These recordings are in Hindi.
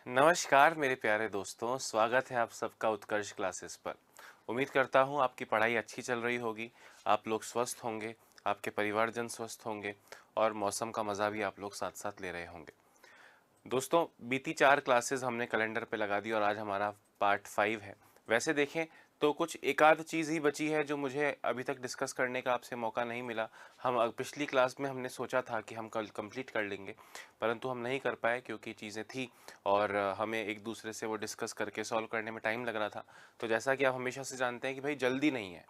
नमस्कार मेरे प्यारे दोस्तों, स्वागत है आप सबका उत्कर्ष क्लासेस पर। उम्मीद करता हूँ आपकी पढ़ाई अच्छी चल रही होगी, आप लोग स्वस्थ होंगे, आपके परिवारजन स्वस्थ होंगे और मौसम का मज़ा भी आप लोग साथ-साथ ले रहे होंगे। दोस्तों, बीती 4 क्लासेस हमने कैलेंडर पे लगा दी और आज हमारा पार्ट 5 है। वैसे देखें तो कुछ एक आध चीज़ ही बची है जो मुझे अभी तक डिस्कस करने का आपसे मौका नहीं मिला। हम पिछली क्लास में हमने सोचा था कि हम कल कंप्लीट कर लेंगे, परंतु हम नहीं कर पाए क्योंकि चीज़ें थी और हमें एक दूसरे से वो डिस्कस करके सॉल्व करने में टाइम लग रहा था। तो जैसा कि आप हमेशा से जानते हैं कि भाई जल्दी नहीं है।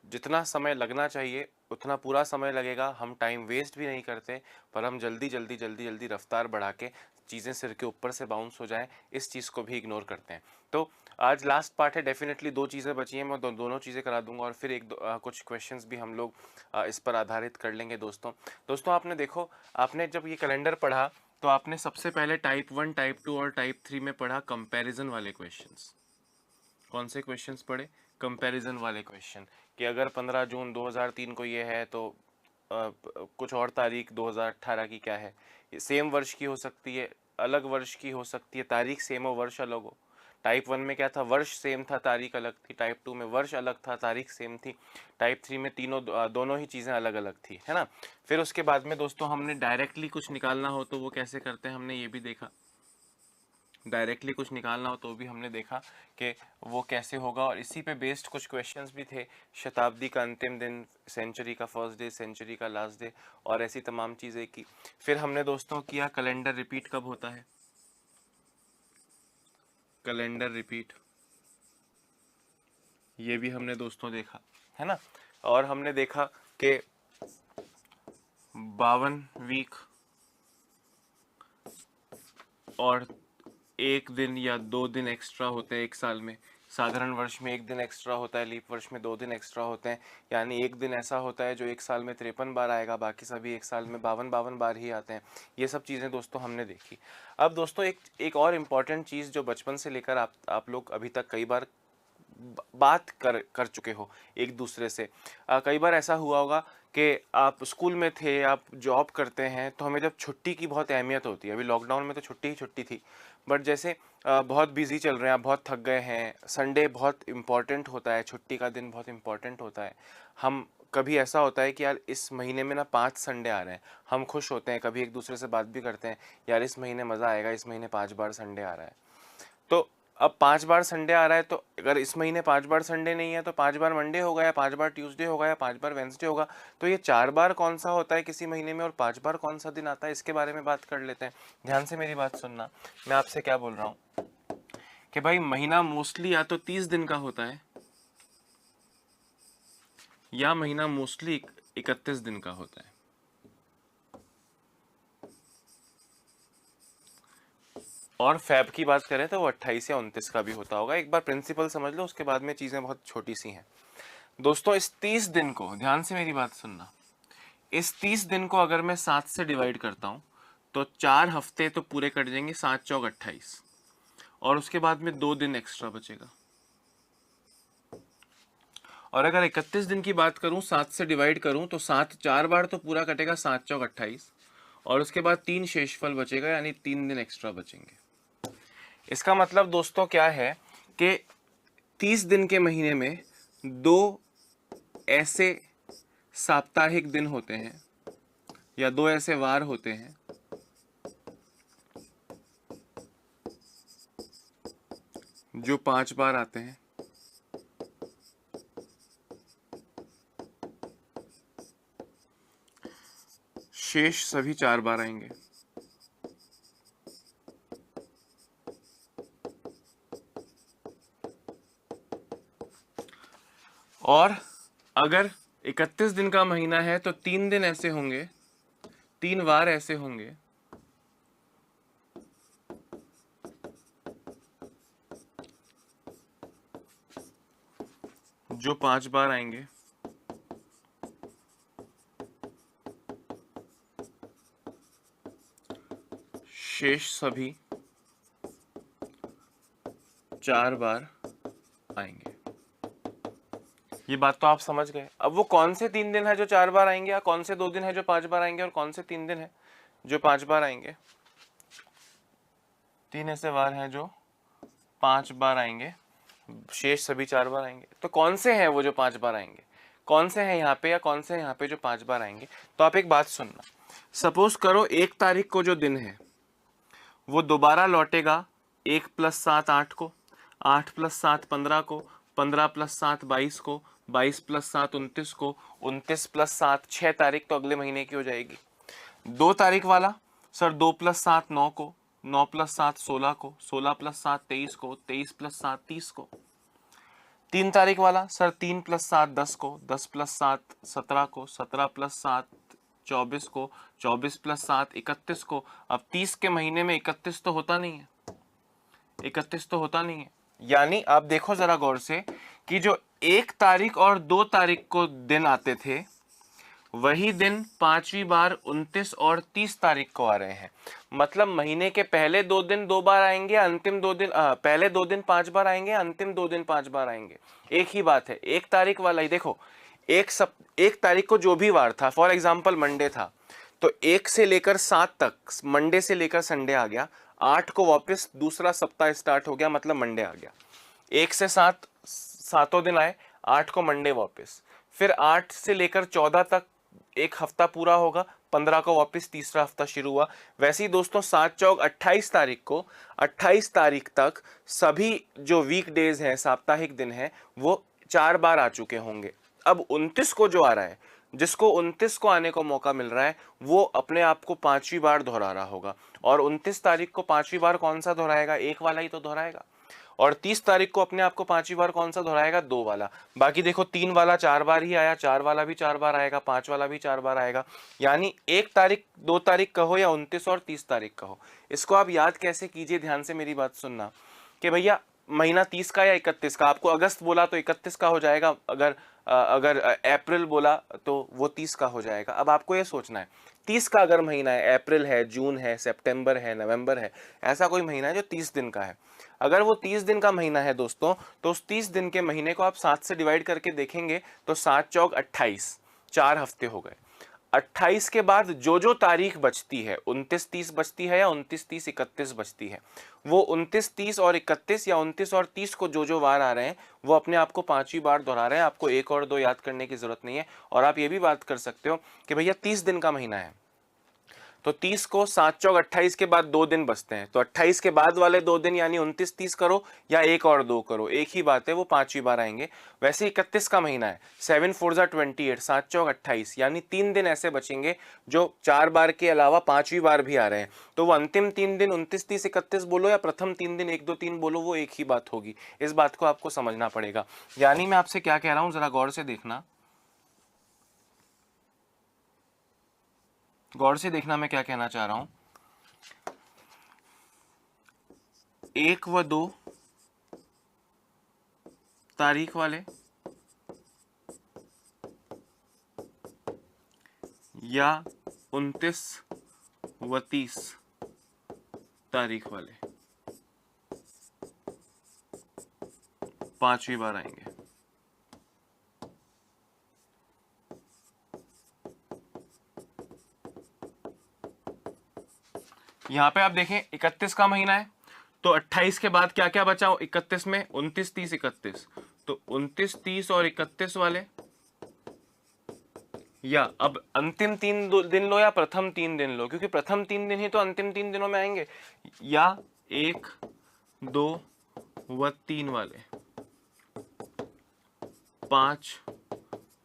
जितना समय लगना चाहिए उतना पूरा समय लगेगा, हम टाइम वेस्ट भी नहीं करते, पर हम जल्दी रफ्तार बढ़ा के चीज़ें सिर के ऊपर से बाउंस हो जाएँ, इस चीज़ को भी इग्नोर करते हैं। तो आज लास्ट पार्ट है, डेफ़िनेटली 2 चीज़ें बची हैं, मैं दोनों चीज़ें करा दूँगा और फिर कुछ क्वेश्चंस भी हम लोग इस पर आधारित कर लेंगे दोस्तों। दोस्तों आपने देखो, आपने जब ये कैलेंडर पढ़ा, तो आपने सबसे पहले टाइप 1, टाइप 2 और टाइप 3 में पढ़ा कंपैरिज़न वाले क्वेश्चंस। कौन से क्वेश्चंस पढ़े? कंपैरिजन वाले क्वेश्चन कि अगर 15 जून 2003 को ये है तो कुछ और तारीख 2018 की क्या है? ये सेम वर्ष की हो सकती है, अलग वर्ष की हो सकती है, तारीख सेम हो, वर्ष अलग हो। टाइप 1 में क्या था? वर्ष सेम था, तारीख अलग थी। टाइप 2 में वर्ष अलग था, तारीख सेम थी। टाइप 3 में दोनों ही चीज़ें अलग अलग थी, है ना? फिर उसके बाद में दोस्तों हमने डायरेक्टली कुछ निकालना हो तो वो कैसे करते हैं, हमने ये भी देखा। डायरेक्टली कुछ निकालना हो तो भी हमने देखा कि वो कैसे होगा और इसी पे बेस्ड कुछ क्वेश्चंस भी थे। शताब्दी का अंतिम दिन, सेंचुरी का फर्स्ट डे, सेंचुरी का लास्ट डे और ऐसी तमाम चीज़ें की। फिर हमने दोस्तों किया कैलेंडर रिपीट कब होता है, कैलेंडर रिपीट, ये भी हमने दोस्तों देखा, है ना? और हमने देखा कि 52 वीक और एक दिन या 2 दिन एक्स्ट्रा होते हैं एक साल में। साधारण वर्ष में एक दिन एक्स्ट्रा होता है, लीप वर्ष में 2 दिन एक्स्ट्रा होते हैं। यानी एक दिन ऐसा होता है जो एक साल में 53 बार आएगा, बाकी सभी एक साल में 52 बार ही आते हैं। ये सब चीज़ें दोस्तों हमने देखी। अब दोस्तों एक और इम्पॉर्टेंट चीज़ जो बचपन से लेकर आप लोग अभी तक कई बार बात कर चुके हो एक दूसरे से। कई बार ऐसा हुआ होगा कि आप स्कूल में थे, आप जॉब करते हैं, तो हमें जब छुट्टी की बहुत अहमियत होती है। अभी लॉकडाउन में तो छुट्टी ही छुट्टी थी, बट जैसे बहुत बिजी चल रहे हैं, आप बहुत थक गए हैं, संडे बहुत इम्पोर्टेंट होता है, छुट्टी का दिन बहुत इम्पोर्टेंट होता है। हम कभी ऐसा होता है कि यार इस महीने में ना 5 संडे आ रहे हैं, हम खुश होते हैं, कभी एक दूसरे से बात भी करते हैं, यार इस महीने मज़ा आएगा, इस महीने 5 बार संडे आ रहा है। तो अब 5 बार संडे आ रहा है, तो अगर इस महीने 5 बार संडे नहीं है तो 5 बार मंडे होगा या 5 बार ट्यूसडे होगा या 5 बार वेंसडे होगा। तो ये 4 बार कौन सा होता है किसी महीने में और 5 बार कौन सा दिन आता है, इसके बारे में बात कर लेते हैं। ध्यान से मेरी बात सुनना, मैं आपसे क्या बोल रहा हूँ कि भाई महीना मोस्टली या तो 30 दिन का होता है या महीना मोस्टली 31 दिन का होता है। और फैब की बात करें तो वो 28 या 29 का भी होता होगा। एक बार प्रिंसिपल समझ लो, उसके बाद में चीज़ें बहुत छोटी सी हैं। दोस्तों इस 30 दिन को, ध्यान से मेरी बात सुनना, इस 30 दिन को अगर मैं 7 से डिवाइड करता हूँ तो 4 हफ्ते तो पूरे कट जाएंगे, 7 चौक 28, और उसके बाद में 2 दिन एक्स्ट्रा बचेगा। और अगर 31 दिन की बात करूं, 7 से डिवाइड करूं तो 7 4 बार तो पूरा कटेगा, 7 चौक 28, और उसके बाद 3 शेषफल बचेगा, यानी 3 दिन एक्स्ट्रा बचेंगे। इसका मतलब दोस्तों क्या है कि 30 दिन के महीने में 2 ऐसे साप्ताहिक दिन होते हैं या 2 ऐसे वार होते हैं जो 5 बार आते हैं। शेष सभी 4 बार आएंगे। और अगर 31 दिन का महीना है तो 3 दिन ऐसे होंगे, 3 वार ऐसे होंगे जो 5 बार आएंगे। शेष सभी 4 बार आएंगे। ये बात तो आप समझ गए। अब वो कौन से 3 दिन है जो 4 बार आएंगे, या कौन से 2 दिन है जो 5 बार आएंगे, और कौन से 3 दिन है जो 5 बार आएंगे, 3 ऐसे वार हैं जो 5 बार आएंगे, शेष सभी 4 बार आएंगे। तो कौन से हैं वो जो 5 बार आएंगे, कौन से हैं यहाँ पे या कौन से हैं यहाँ पे जो 5 बार आएंगे? तो आप एक बात सुनना, सपोज करो 1 तारीख को जो दिन है वो दोबारा लौटेगा 1 + 7 8 को, 8 + 7 15 को, 15 + 7 22 को, 22 + 7 29 को, 29 + 7 6 तारीख तो अगले महीने की हो जाएगी। 2 तारीख वाला सर 2 + 7 9 को, 9 + 7 16 को, 16 + 7 23 को, 23 + 7 30 को। 3 तारीख वाला सर 3 + 7 10 को, 10 + 7 17 को, 17 + 7 24 को, 24 + 7 31 को। अब 30 के महीने में 31 तो होता नहीं है, 31 तो होता नहीं है। यानी आप देखो जरा गौर से कि जो 1 तारीख और 2 तारीख को दिन आते थे वही दिन 5वीं बार 29 और 30 तारीख को आ रहे हैं। मतलब महीने के पहले 2 दिन 2 बार आएंगे, अंतिम 2 दिन पहले 2 दिन 5 बार आएंगे, अंतिम 2 दिन 5 बार आएंगे। एक ही बात है। 1 तारीख वाला ही देखो, 1 तारीख को जो भी वार था, फॉर एग्जाम्पल मंडे था, तो 1 से लेकर 7 तक, मंडे से लेकर संडे आ गया, 8 को वापस दूसरा सप्ताह स्टार्ट हो गया, मतलब मंडे आ गया। 1 से 7 सातों दिन आए, 8 को मंडे वापस, फिर 8 से लेकर 14 तक एक हफ्ता पूरा होगा, 15 को वापस तीसरा हफ्ता शुरू हुआ। वैसे ही दोस्तों 7 चौक 28 तारीख को, 28 तारीख तक सभी जो वीक डेज हैं, साप्ताहिक दिन हैं, वो 4 बार आ चुके होंगे। अब 29 को जो आ रहा है, जिसको 29 को आने को मौका मिल रहा है, वो अपने आप को 5वीं बार दोहरा रहा होगा। और 29 तारीख को 5वीं बार कौन सा दोहराएगा? 1 वाला ही तो दोहराएगा। और 30 तारीख को अपने आप को 5वीं बार कौन सा दोहराएगा? 2 वाला। बाकी देखो 3 वाला 4 बार ही आया, 4 वाला भी 4 बार आएगा, 5 वाला भी 4 बार आएगा। यानी 1 तारीख 2 तारीख कहो या 29 और 30 तारीख कहो। इसको आप याद कैसे कीजिए, ध्यान से मेरी बात सुनना कि भैया महीना 30 का या 31 का। आपको अगस्त बोला तो 31 का हो जाएगा, अगर अप्रैल बोला तो वो 30 का हो जाएगा। अब आपको ये सोचना है 30 का अगर महीना है, अप्रैल है, जून है, सितंबर है, नवंबर है, ऐसा कोई महीना है जो 30 दिन का है। अगर वो 30 दिन का महीना है दोस्तों, तो उस 30 दिन के महीने को आप 7 से डिवाइड करके देखेंगे तो 7 चौक 28, 4 हफ्ते हो गए। 28 के बाद जो जो तारीख बचती है, 29 30 बचती है या 29 30 31 बचती है, वो 29 30 और 31 या 29 और 30 को जो जो वार आ रहे हैं वो अपने आप को 5वीं बार दोहरा रहे हैं। आपको 1 और 2 याद करने की जरूरत नहीं है। और आप ये भी बात कर सकते हो कि भैया 30 दिन का महीना है, तो 30 को 7 चौक 28 के बाद 2 दिन बचते हैं, तो 28 के बाद वाले 2 दिन यानी 29 30 करो या 1 और 2 करो, एक ही बात है, वो 5वीं बार आएंगे। वैसे 31 का महीना है, 7 4 28, 7 चौक 28, यानी 3 दिन ऐसे बचेंगे जो 4 बार के अलावा 5वीं बार भी आ रहे हैं। तो वो अंतिम 3 दिन 29 30 31 बोलो या प्रथम 3 दिन 1 2 3 बोलो, वो एक ही बात होगी। इस बात को आपको समझना पड़ेगा। यानी मैं आपसे क्या कह रहा हूं, जरा गौर से देखना, गौर से देखना मैं क्या कहना चाह रहा हूं। 1 व 2 तारीख वाले या 29 व 30 तारीख वाले 5वीं बार आएंगे। यहां पे आप देखें 31 का महीना है, तो 28 के बाद क्या क्या बचा 31 में? 29 30 31, तो 29 30 और 31 वाले, या अब अंतिम 3 दिन लो या प्रथम 3 दिन लो, क्योंकि प्रथम 3 दिन ही तो अंतिम 3 दिनों में आएंगे, या 1 2 व 3 वाले 5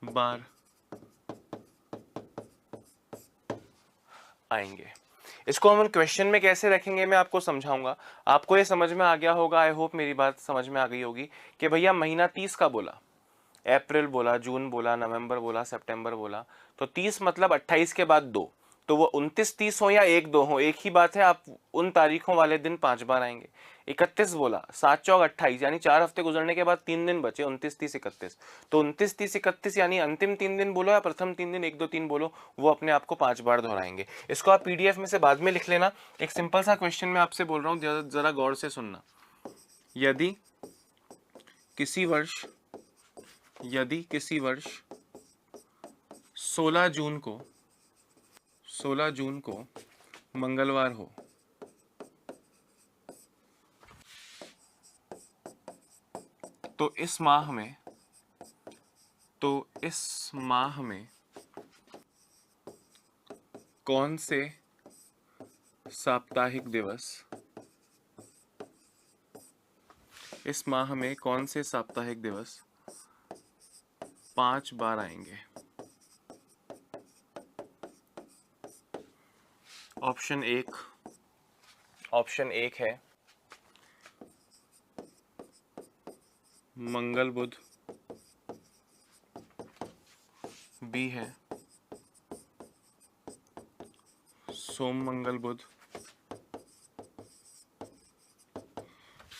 बार आएंगे। इसको हम क्वेश्चन में कैसे रखेंगे मैं आपको समझाऊंगा। आपको ये समझ में आ गया होगा, आई होप मेरी बात समझ में आ गई होगी कि भैया महीना 30 का बोला, अप्रैल बोला, जून बोला, नवंबर बोला, सितंबर बोला, तो 30 मतलब 28 के बाद 2, तो वो 29 30 हो या 1 2 हो, एक ही बात है, आप उन तारीखों वाले दिन 5 बार आएंगे। 31 बोला, 7 चौक 28, यानी 4 हफ्ते गुजरने के बाद 3 दिन बचे, 29 30 31, तो 29 30 31 यानी अंतिम 3 दिन बोलो या प्रथम 3 दिन 1 2 3 बोलो, वो अपने आप को 5 बार दोहराएंगे। इसको आप पीडीएफ में से बाद में लिख लेना। एक सिंपल सा क्वेश्चन मैं आपसे बोल रहा हूँ, जरा गौर से सुनना। यदि किसी वर्ष 16 जून को मंगलवार हो, तो इस माह में कौन से साप्ताहिक दिवस, इस माह में कौन से साप्ताहिक दिवस 5 बार आएंगे? ऑप्शन एक है मंगल बुध, बी है सोम मंगल बुध,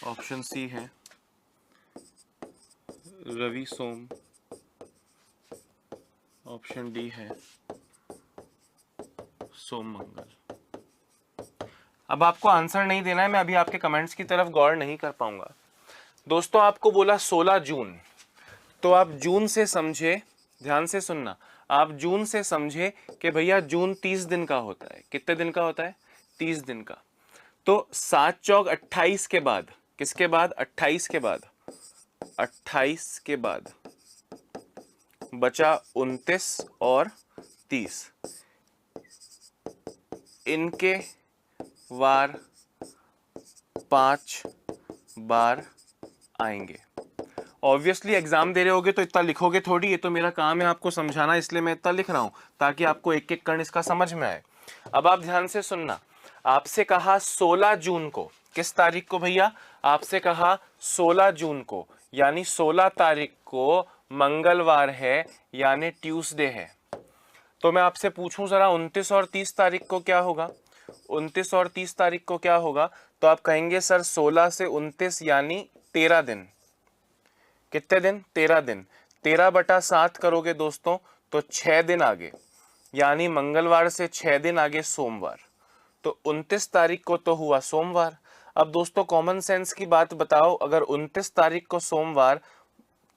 ऑप्शन सी है रवि सोम, ऑप्शन डी है सोम मंगल। अब आपको आंसर नहीं देना है, मैं अभी आपके कमेंट्स की तरफ गौर नहीं कर पाऊंगा। दोस्तों आपको बोला 16 जून, तो आप जून से समझे, ध्यान से सुनना, आप जून से समझे कि भैया जून 30 दिन का होता है। कितने दिन का होता है? 30 दिन का। तो 7 चौक 28 के बाद, किसके बाद? 28 के बाद, 28 के बाद बचा 29 और 30, इनके वार 5 बार आएंगे। ऑब्वियसली एग्जाम दे रहे होगे तो इतना लिखोगे थोड़ी, ये तो मेरा काम है आपको समझाना, इसलिए मैं इतना लिख रहा हूं ताकि आपको एक एक कर्ण इसका समझ में आए। अब आप ध्यान से सुनना, आपसे कहा 16 जून को, किस तारीख को भैया? आपसे कहा 16 जून को, यानी 16 तारीख को मंगलवार है, यानी ट्यूसडे है। तो मैं आपसे पूछूं जरा 29 और 30 तारीख को क्या होगा? 29 और 30 तारीख को क्या होगा? तो आप कहेंगे सर 16 से 29 यानी 13 दिन। कितने दिन? 13 दिन। 13/7 करोगे दोस्तों तो 6 दिन आगे, यानी मंगलवार से 6 दिन आगे सोमवार। तो 29 तारीख को तो हुआ सोमवार। अब दोस्तों कॉमन सेंस की बात बताओ, अगर 29 तारीख को सोमवार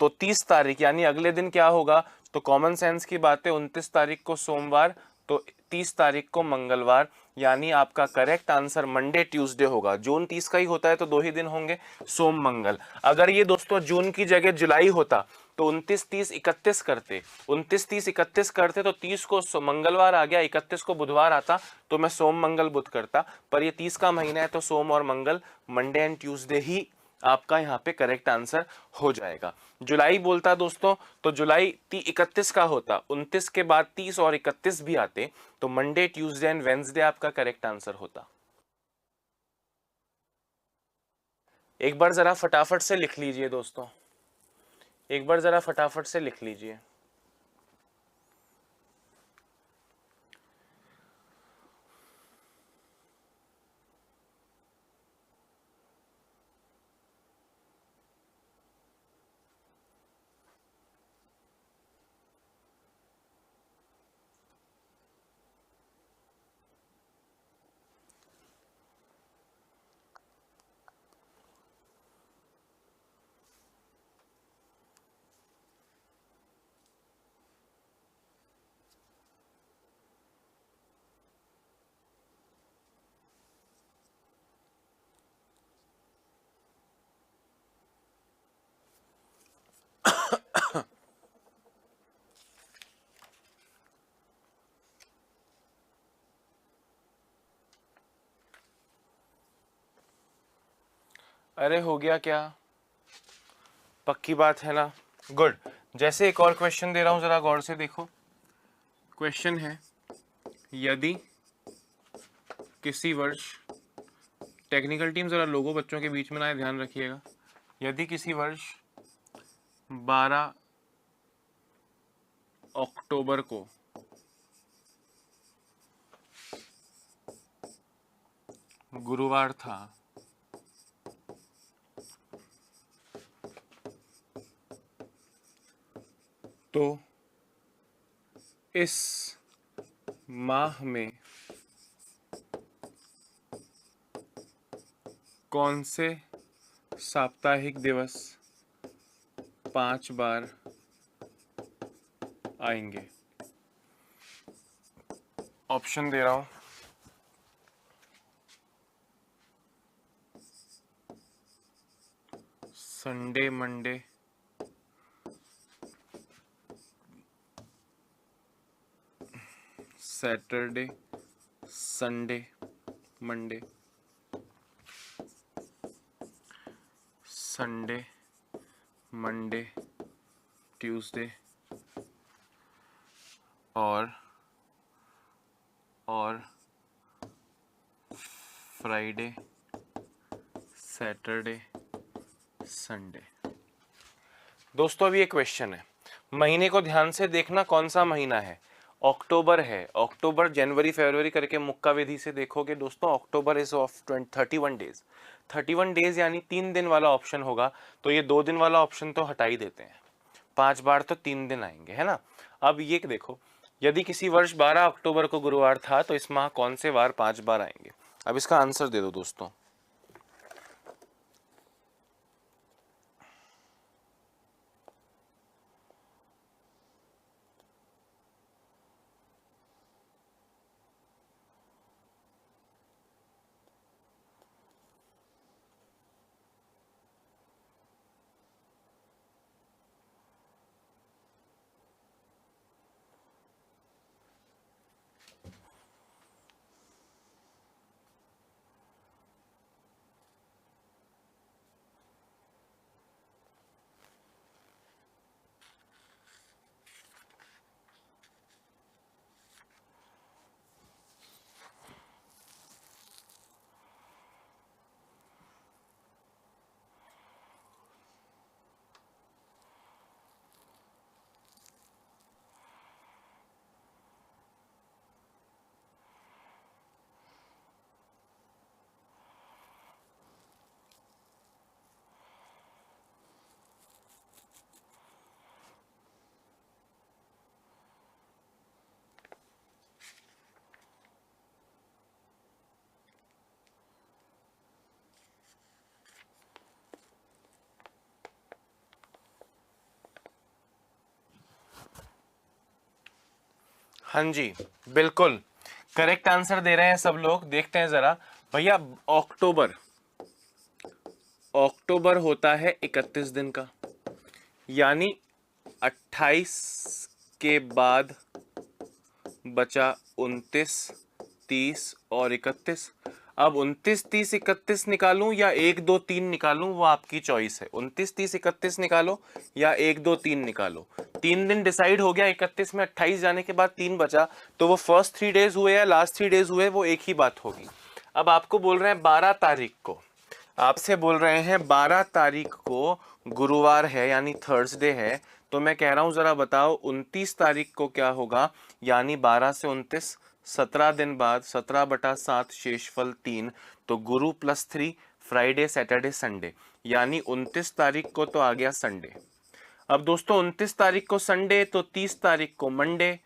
तो 30 तारीख यानी अगले दिन क्या होगा? तो कॉमन सेंस की बात है, 29 तारीख को सोमवार तो 30 तारीख को मंगलवार, यानी आपका करेक्ट आंसर मंडे ट्यूसडे होगा। जून 30 का ही होता है तो 2 ही दिन होंगे, सोम मंगल। अगर ये दोस्तों जून की जगह जुलाई होता तो 29 30 31 करते, 29 30 31 करते तो 30 को मंगलवार आ गया, 31 को बुधवार आता, तो मैं सोम मंगल बुध करता। पर ये 30 का महीना है तो सोम और मंगल, मंडे एंड ट्यूसडे ही आपका यहाँ पे करेक्ट आंसर हो जाएगा। जुलाई बोलता दोस्तों तो जुलाई 31 का होता, 29 के बाद 30 और 31 भी आते, तो मंडे ट्यूसडे एंड वेंसडे आपका करेक्ट आंसर होता। एक बार जरा फटाफट से लिख लीजिए दोस्तों, एक बार जरा फटाफट से लिख लीजिए। अरे हो गया क्या? पक्की बात है ना? गुड। जैसे एक और क्वेश्चन दे रहा हूं, जरा गौर से देखो। क्वेश्चन है, यदि किसी वर्ष, टेक्निकल टीम जरा लोगों बच्चों के बीच में ना आए, ध्यान रखिएगा। यदि किसी वर्ष 12 अक्टूबर को गुरुवार था, तो इस माह में कौन से साप्ताहिक दिवस 5 बार आएंगे? ऑप्शन दे रहा हूं, Sunday Monday Saturday, Sunday, Monday, Sunday, Monday, Tuesday और फ्राइडे, सैटरडे, संडे। दोस्तों अभी एक क्वेश्चन है, महीने को ध्यान से देखना, कौन सा महीना है? अक्टूबर है। अक्टूबर, जनवरी, फरवरी करके मुक्का विधि से देखोगे दोस्तों, October is of 31 days. 31 days यानी 3 दिन वाला ऑप्शन होगा, तो ये 2 दिन वाला ऑप्शन तो हटा ही देते हैं, 5 बार तो 3 दिन आएंगे, है ना। अब ये देखो, यदि किसी वर्ष 12 अक्टूबर को गुरुवार था तो इस माह कौन से वार 5 बार आएंगे? अब इसका आंसर दे दो दोस्तों। हाँ जी, बिल्कुल करेक्ट आंसर दे रहे हैं सब लोग। देखते हैं जरा भैया, अक्टूबर, अक्टूबर होता है 31 दिन का, यानी 28 के बाद बचा 29, 30 और 31। अब 29, 30, 31 निकालूं या 1, 2, 3 निकालूं, वो आपकी चॉइस है। 29, 30, 31 निकालो या 1, 2, 3 निकालो। 3 दिन डिसाइड हो गया, 31 में 28 जाने के बाद 3 बचा, तो वो फर्स्ट 3 डेज हुए या लास्ट 3 डेज हुए, वो एक ही बात होगी। अब आपको बोल रहे हैं 12 तारीख को, आपसे बोल रहे हैं 12 तारीख को गुरुवार है यानी थर्सडे है, तो मैं कह रहा हूं जरा बताओ 29 तारीख को क्या होगा, यानी 12 से 29, 17 दिन बाद 17/7 शेषफल 3, तो गुरु प्लस 3, फ्राइडे, सैटरडे, संडे, यानी 29 तारीख को तो आ गया संडे। अब दोस्तों 29 तारीख को संडे, तो 30 तारीख को मंडे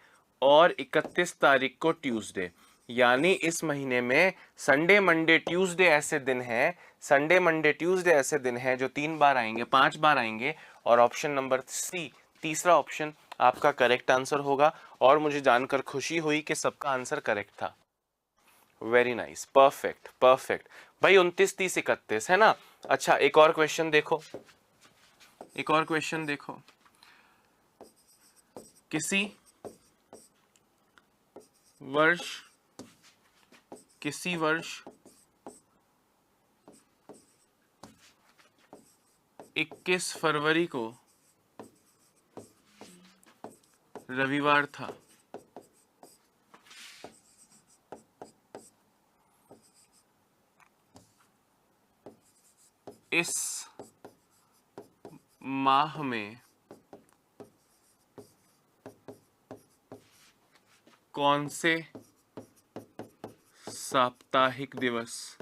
और 31 तारीख को ट्यूसडे, यानी इस महीने में संडे, मंडे, ट्यूसडे ऐसे दिन हैं, संडे, मंडे, ट्यूसडे ऐसे दिन हैं जो 3 बार आएंगे, 5 बार आएंगे, और ऑप्शन नंबर सी, तीसरा ऑप्शन आपका करेक्ट आंसर होगा। और मुझे जानकर खुशी हुई कि सबका आंसर करेक्ट था। वेरी नाइस, परफेक्ट परफेक्ट भाई। 29, 30, 31 है ना। अच्छा एक और क्वेश्चन देखो, एक और क्वेश्चन देखो, किसी वर्ष 21 फरवरी को रविवार था, इस माह में कौन से साप्ताहिक दिवस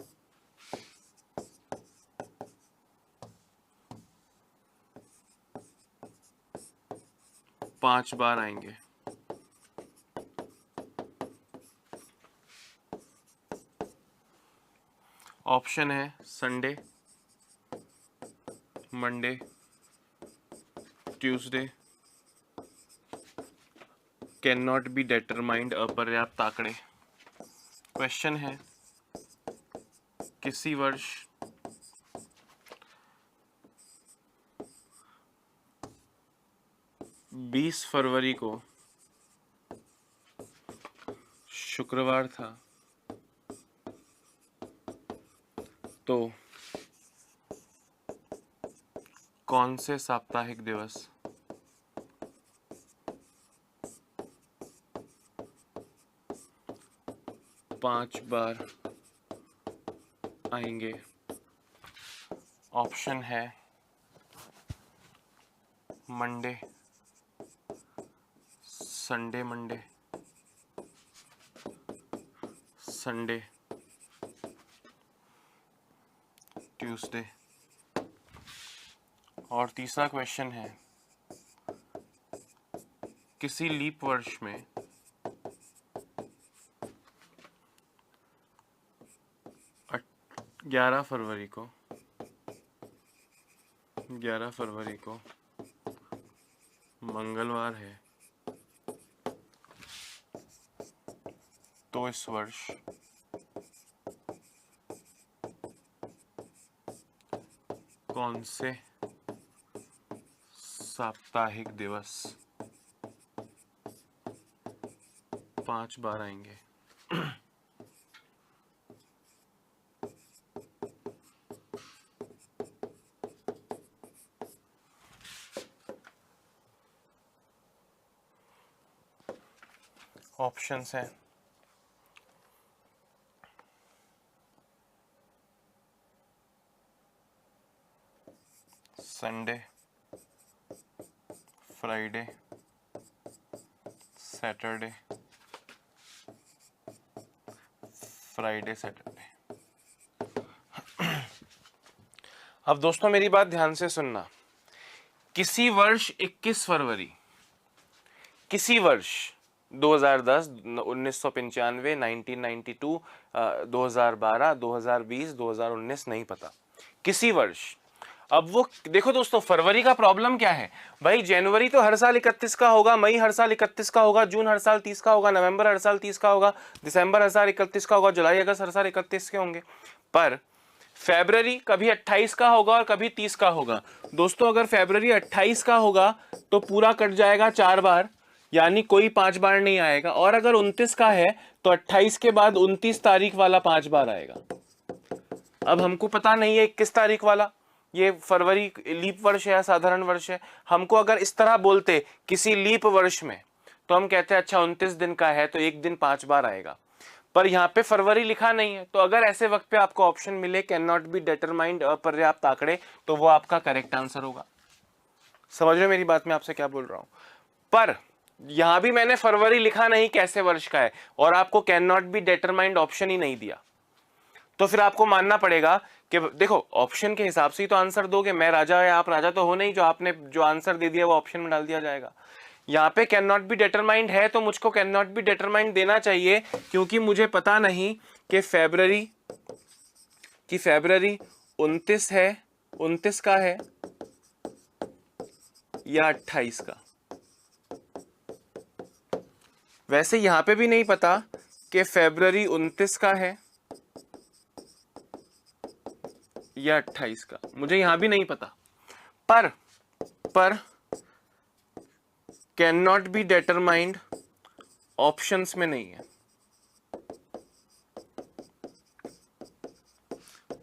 पांच बार आएंगे? ऑप्शन है Sunday, Monday, Tuesday, can not be determined, अपर्याप्त आंकड़े। क्वेश्चन है किसी वर्ष 20 फरवरी को शुक्रवार था तो कौन से साप्ताहिक दिवस 5 बार आएंगे? ऑप्शन है Monday, Sunday Monday, Sunday Tuesday, और तीसरा क्वेश्चन है किसी लीप वर्ष में 11 फरवरी को मंगलवार है, तो इस वर्ष कौन से साप्ताहिक दिवस 5 बार आएंगे? ऑप्शंस हैं Sunday, Friday, Saturday, Friday Saturday. अब दोस्तों मेरी बात ध्यान से सुनना। किसी वर्ष 21 फरवरी, किसी वर्ष 2010, 1995, 1992, 2012, 2020, 2019 नहीं पता, किसी वर्ष। अब वो देखो दोस्तों, फरवरी का प्रॉब्लम क्या है भाई? जनवरी तो हर साल 31 का होगा, मई हर साल 31 का होगा, जून हर साल 30 का होगा, नवंबर हर साल 30 का होगा, दिसंबर हर साल 31 का होगा, जुलाई अगस्त हर साल 31 के होंगे। पर फरवरी कभी 28 का होगा और कभी 30 का होगा। दोस्तों अगर फरवरी 28 का होगा तो पूरा कट जाएगा 4 बार, यानी कोई 5 बार नहीं आएगा। और अगर 29 का है तो 28 के बाद 29 तारीख वाला 5 बार आएगा। अब हमको पता नहीं है 21 तारीख वाला ये फरवरी लीप वर्ष है या साधारण वर्ष है। हमको अगर इस तरह बोलते किसी लीप वर्ष में, तो हम कहते हैं अच्छा 29 दिन का है तो एक दिन 5 बार आएगा। पर यहाँ पे फरवरी लिखा नहीं है, तो अगर ऐसे वक्त पे आपको ऑप्शन मिले कैन नॉट बी डिटरमाइंड, अपर्याप्त आंकड़े, तो वो आपका करेक्ट आंसर होगा। समझ रहे हो मेरी बात, मैं आपसे क्या बोल रहा हूं? पर यहां भी मैंने फरवरी लिखा नहीं कैसे वर्ष का है, और आपको can not be determined option ही नहीं दिया, तो फिर आपको मानना पड़ेगा कि देखो ऑप्शन के हिसाब से ही तो आंसर दोगे। मैं राजा या आप राजा तो हो नहीं, जो आपने जो आंसर दे दिया वो ऑप्शन में डाल दिया जाएगा। यहाँ पे कैन नॉट बी डिटरमाइंड है तो मुझको कैन नॉट बी डिटरमाइंड देना चाहिए, क्योंकि मुझे पता नहीं कि फरवरी 29 है, 29 का है या 28 का। वैसे यहां पे भी नहीं पता कि फरवरी 29 का है या 28 का, मुझे यहां भी नहीं पता। पर can not be determined options में नहीं है,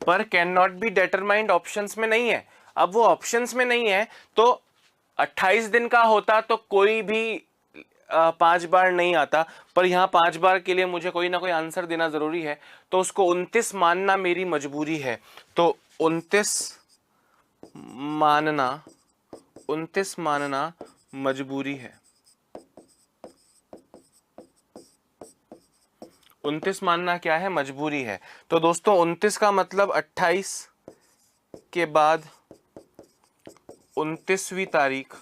पर can not be determined options में नहीं है। अब वो ऑप्शंस में नहीं है तो 28 दिन का होता तो कोई भी 5 बार नहीं आता, पर यहाँ 5 बार के लिए मुझे कोई ना कोई आंसर देना जरूरी है, तो उसको 29 मानना मेरी मजबूरी है। तो 29 मानना मजबूरी है। 29 मानना क्या है? मजबूरी है। तो दोस्तों 29 का मतलब 28 के बाद 29वीं तारीख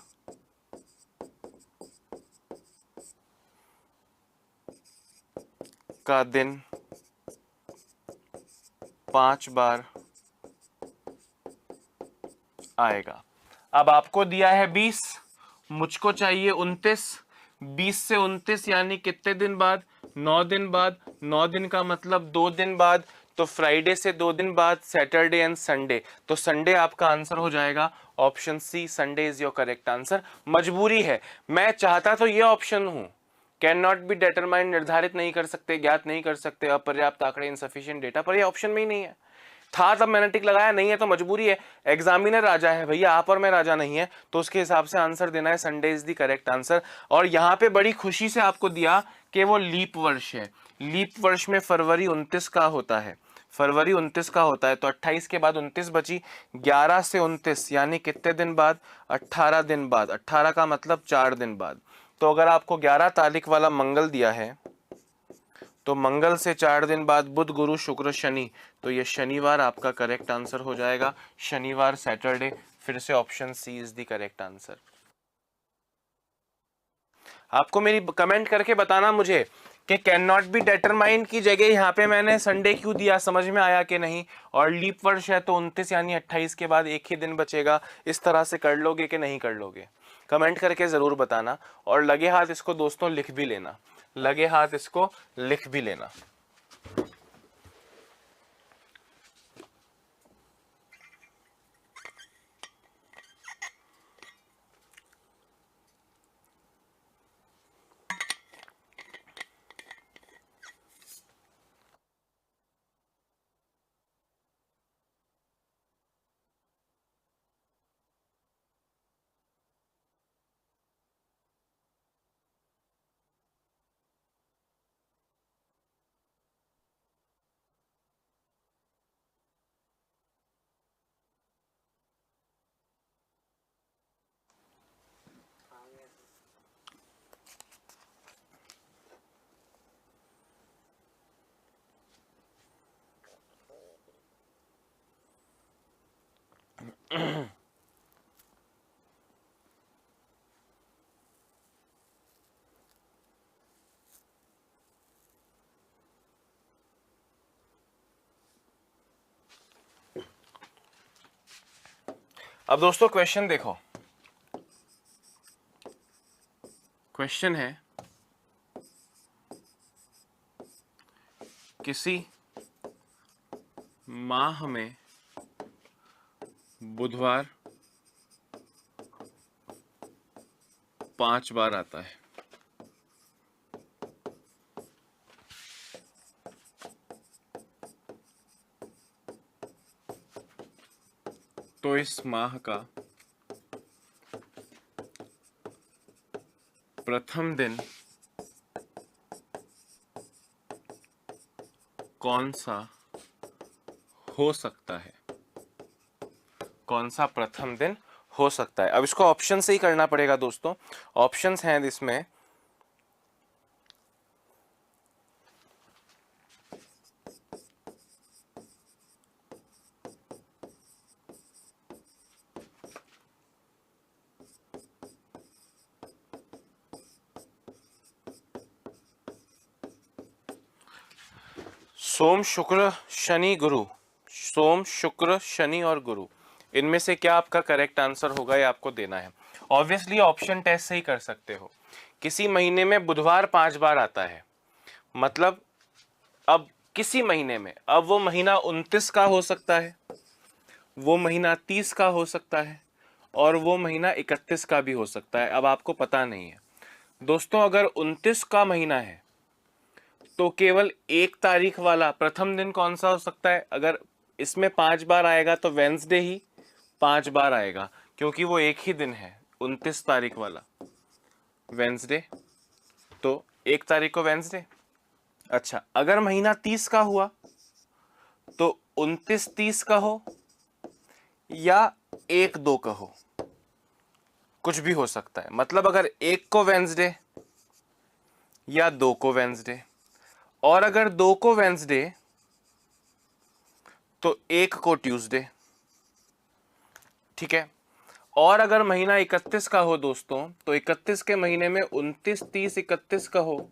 का दिन 5 बार आएगा। अब आपको दिया है 20, मुझको चाहिए 29। 20 से 29 यानी कितने दिन बाद? 9 दिन बाद। 9 दिन का मतलब 2 दिन बाद, तो फ्राइडे से 2 दिन बाद सैटरडे एंड संडे, तो संडे आपका आंसर हो जाएगा। Option C, Sunday is your correct answer. मजबूरी है, मैं चाहता तो ये ऑप्शन हूं कैन नॉट बी डिटरमाइंड, निर्धारित नहीं कर सकते, ज्ञात नहीं कर सकते, अपर्याप्त आंकड़े, इनसफिशिएंट डेटा, पर ये ऑप्शन में ही नहीं है। था तब मैंने टिक लगाया, नहीं है तो मजबूरी है, एग्जामिनर राजा है भैया, आप और मैं राजा नहीं है, तो उसके हिसाब से आंसर देना है। Sunday is the correct answer. और यहाँ पे बड़ी खुशी से आपको दिया कि वो लीप वर्ष है। लीप वर्ष में फरवरी 29 का होता है, फरवरी 29 का होता है, तो 28 के बाद 29 बची, 11 से 29 यानी कितने दिन बाद, 18 दिन बाद, 18 का मतलब 4 दिन बाद। तो अगर आपको 11 तारीख वाला मंगल दिया है तो मंगल से 4 दिन बाद बुध गुरु शुक्र शनि, तो ये शनिवार आपका करेक्ट आंसर हो जाएगा। शनिवार, सैटरडे, फिर से option C is the correct answer. आपको मेरी कमेंट करके बताना मुझे कि कैन नॉट बी डिटरमाइन की जगह यहाँ पे मैंने संडे क्यों दिया, समझ में आया कि नहीं। और लीप वर्ष है तो 29 यानी 28 के बाद एक ही दिन बचेगा, इस तरह से कर लोगे कि नहीं कर लोगे, कमेंट करके ज़रूर बताना। और लगे हाथ इसको दोस्तों लिख भी लेना, लगे हाथ इसको लिख भी लेना। अब दोस्तों क्वेश्चन देखो, क्वेश्चन है किसी माह में बुधवार 5 बार आता है, तो इस माह का प्रथम दिन कौन सा हो सकता है, कौन सा प्रथम दिन हो सकता है। अब इसको ऑप्शन से ही करना पड़ेगा दोस्तों, ऑप्शंस हैं इसमें सोम शुक्र शनि गुरु, सोम शुक्र शनि और गुरु, इनमें से क्या आपका करेक्ट आंसर होगा ये आपको देना है। ऑब्वियसली ऑप्शन टेस्ट से ही कर सकते हो। किसी महीने में बुधवार 5 बार आता है, मतलब अब किसी महीने में, अब वो महीना 29 का हो सकता है, वो महीना 30 का हो सकता है, और वो महीना 31 का भी हो सकता है। अब आपको पता नहीं है दोस्तों, अगर 29 का महीना है तो केवल 1 तारीख वाला प्रथम दिन कौन सा हो सकता है। अगर इसमें 5 बार आएगा तो वेंसडे ही 5 बार आएगा, क्योंकि वो एक ही दिन है 29 तारीख वाला वेंसडे, तो 1 तारीख को वेंसडे। अच्छा, अगर महीना 30 का हुआ तो 29-30 का हो या 1-2 का हो, कुछ भी हो सकता है। मतलब अगर 1 को वेंसडे या 2 को वेंसडे, और अगर 2 को वेंसडे तो 1 को ट्यूसडे, ठीक है। और अगर महीना 31 का हो दोस्तों, तो 31 के महीने में 29, 30, 31 का हो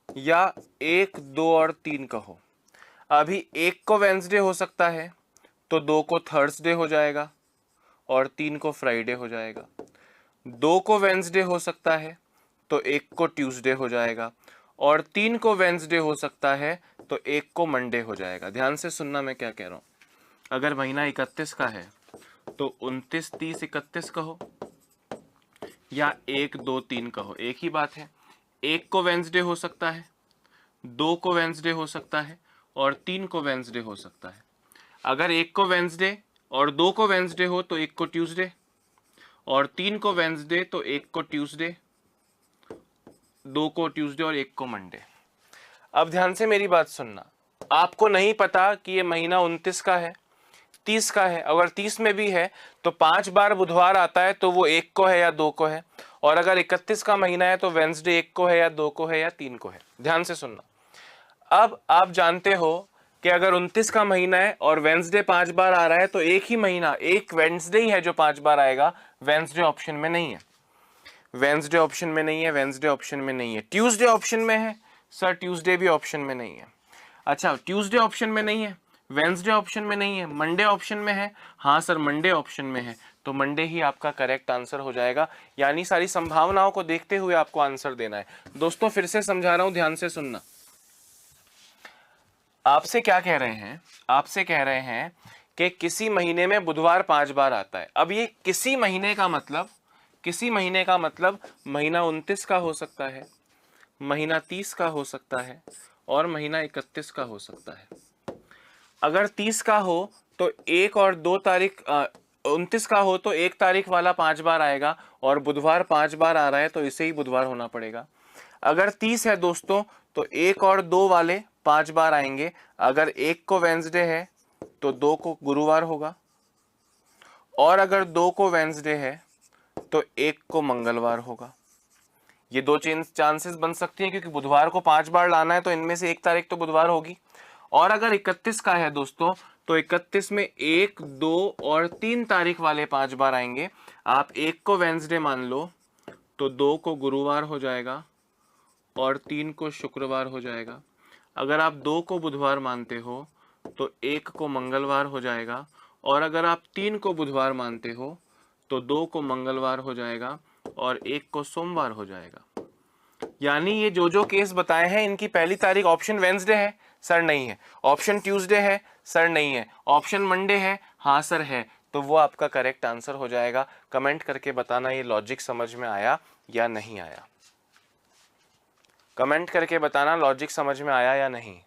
या 1, 2 और 3 का हो। अभी 1 को वेंसडे हो सकता है तो 2 को थर्सडे हो जाएगा और 3 को फ्राइडे हो जाएगा। 2 को वेंसडे हो सकता है तो 1 को ट्यूसडे हो जाएगा, और 3 को वेंसडे हो सकता है तो 1 को मंडे हो जाएगा। ध्यान से सुनना मैं क्या कह रहा हूँ। अगर महीना 31 का है तो 29, 30, 31 का हो या 1, 2, 3 का हो, एक ही बात है। 1 को वेंसडे हो सकता है, 2 को वेंसडे हो सकता है और 3 को वेंसडे हो सकता है। अगर 1 को वेंसडे और 2 को वेंसडे हो तो 1 को ट्यूसडे, और 3 को वेंसडे तो 1 को ट्यूसडे, 2 को ट्यूसडे और 1 को मंडे। अब ध्यान से मेरी बात सुनना, आपको नहीं पता कि ये महीना 29 का है, 30 का है। अगर 30 में भी है तो 5 बार बुधवार आता है, तो वो 1 को है या 2 को है। और अगर 31 का महीना है तो वेंसडे 1 को है या 2 को है या 3 को है। ध्यान से सुनना। अब आप जानते हो कि अगर 29 का महीना है और वेंसडे 5 बार आ रहा है तो एक ही महीना, एक वेंसडे ही है जो 5 बार आएगा। वेंसडे ऑप्शन में नहीं है, वेंसडे ऑप्शन में नहीं है, वेंसडे ऑप्शन में नहीं है। ट्यूसडे ऑप्शन में है सर, ट्यूसडे भी ऑप्शन में नहीं है। अच्छा, ट्यूसडे ऑप्शन में नहीं है, वेंसडे ऑप्शन में नहीं है, मंडे ऑप्शन में है। हाँ सर, मंडे ऑप्शन में है, तो मंडे ही आपका करेक्ट आंसर हो जाएगा। यानी सारी संभावनाओं को देखते हुए आपको आंसर देना है। दोस्तों फिर से समझा रहा हूं, ध्यान से सुनना। आपसे क्या कह रहे हैं, आपसे कह रहे हैं कि किसी महीने में बुधवार 5 बार आता है। अब ये किसी महीने का मतलब, किसी महीने का मतलब महीना 29 का हो सकता है, महीना 30 का हो सकता है और महीना 31 का हो सकता है। अगर 30 का हो तो 1 और 2 तारीख, 29 का हो तो 1 तारीख वाला 5 बार आएगा, और बुधवार 5 बार आ रहा है तो इसे ही बुधवार होना पड़ेगा। अगर 30 है दोस्तों तो 1 और 2 वाले 5 बार आएंगे। अगर 1 को वेंसडे है तो 2 को गुरुवार होगा, और अगर 2 को वेंसडे है तो 1 को मंगलवार होगा। ये दो चांसेस बन सकती हैं, क्योंकि बुधवार को 5 बार लाना है तो इनमें से 1 तारीख तो बुधवार होगी। और अगर 31 का है दोस्तों तो 31 में 1, 2 और 3 तारीख वाले 5 बार आएंगे। आप 1 को वेंसडे मान लो तो 2 को गुरुवार हो जाएगा और 3 को शुक्रवार हो जाएगा। अगर आप 2 को बुधवार मानते हो तो 1 को मंगलवार हो जाएगा, और अगर आप 3 को बुधवार मानते हो तो 2 को मंगलवार हो जाएगा और 1 को सोमवार हो जाएगा। यानी ये जो जो केस बताए हैं इनकी पहली तारीख ऑप्शन वेंसडे है सर, नहीं है। ऑप्शन ट्यूसडे है सर, नहीं है। ऑप्शन मंडे है, हाँ सर है। तो वो आपका करेक्ट आंसर हो जाएगा। कमेंट करके बताना ये लॉजिक समझ में आया या नहीं आया। कमेंट करके बताना लॉजिक समझ में आया या नहीं।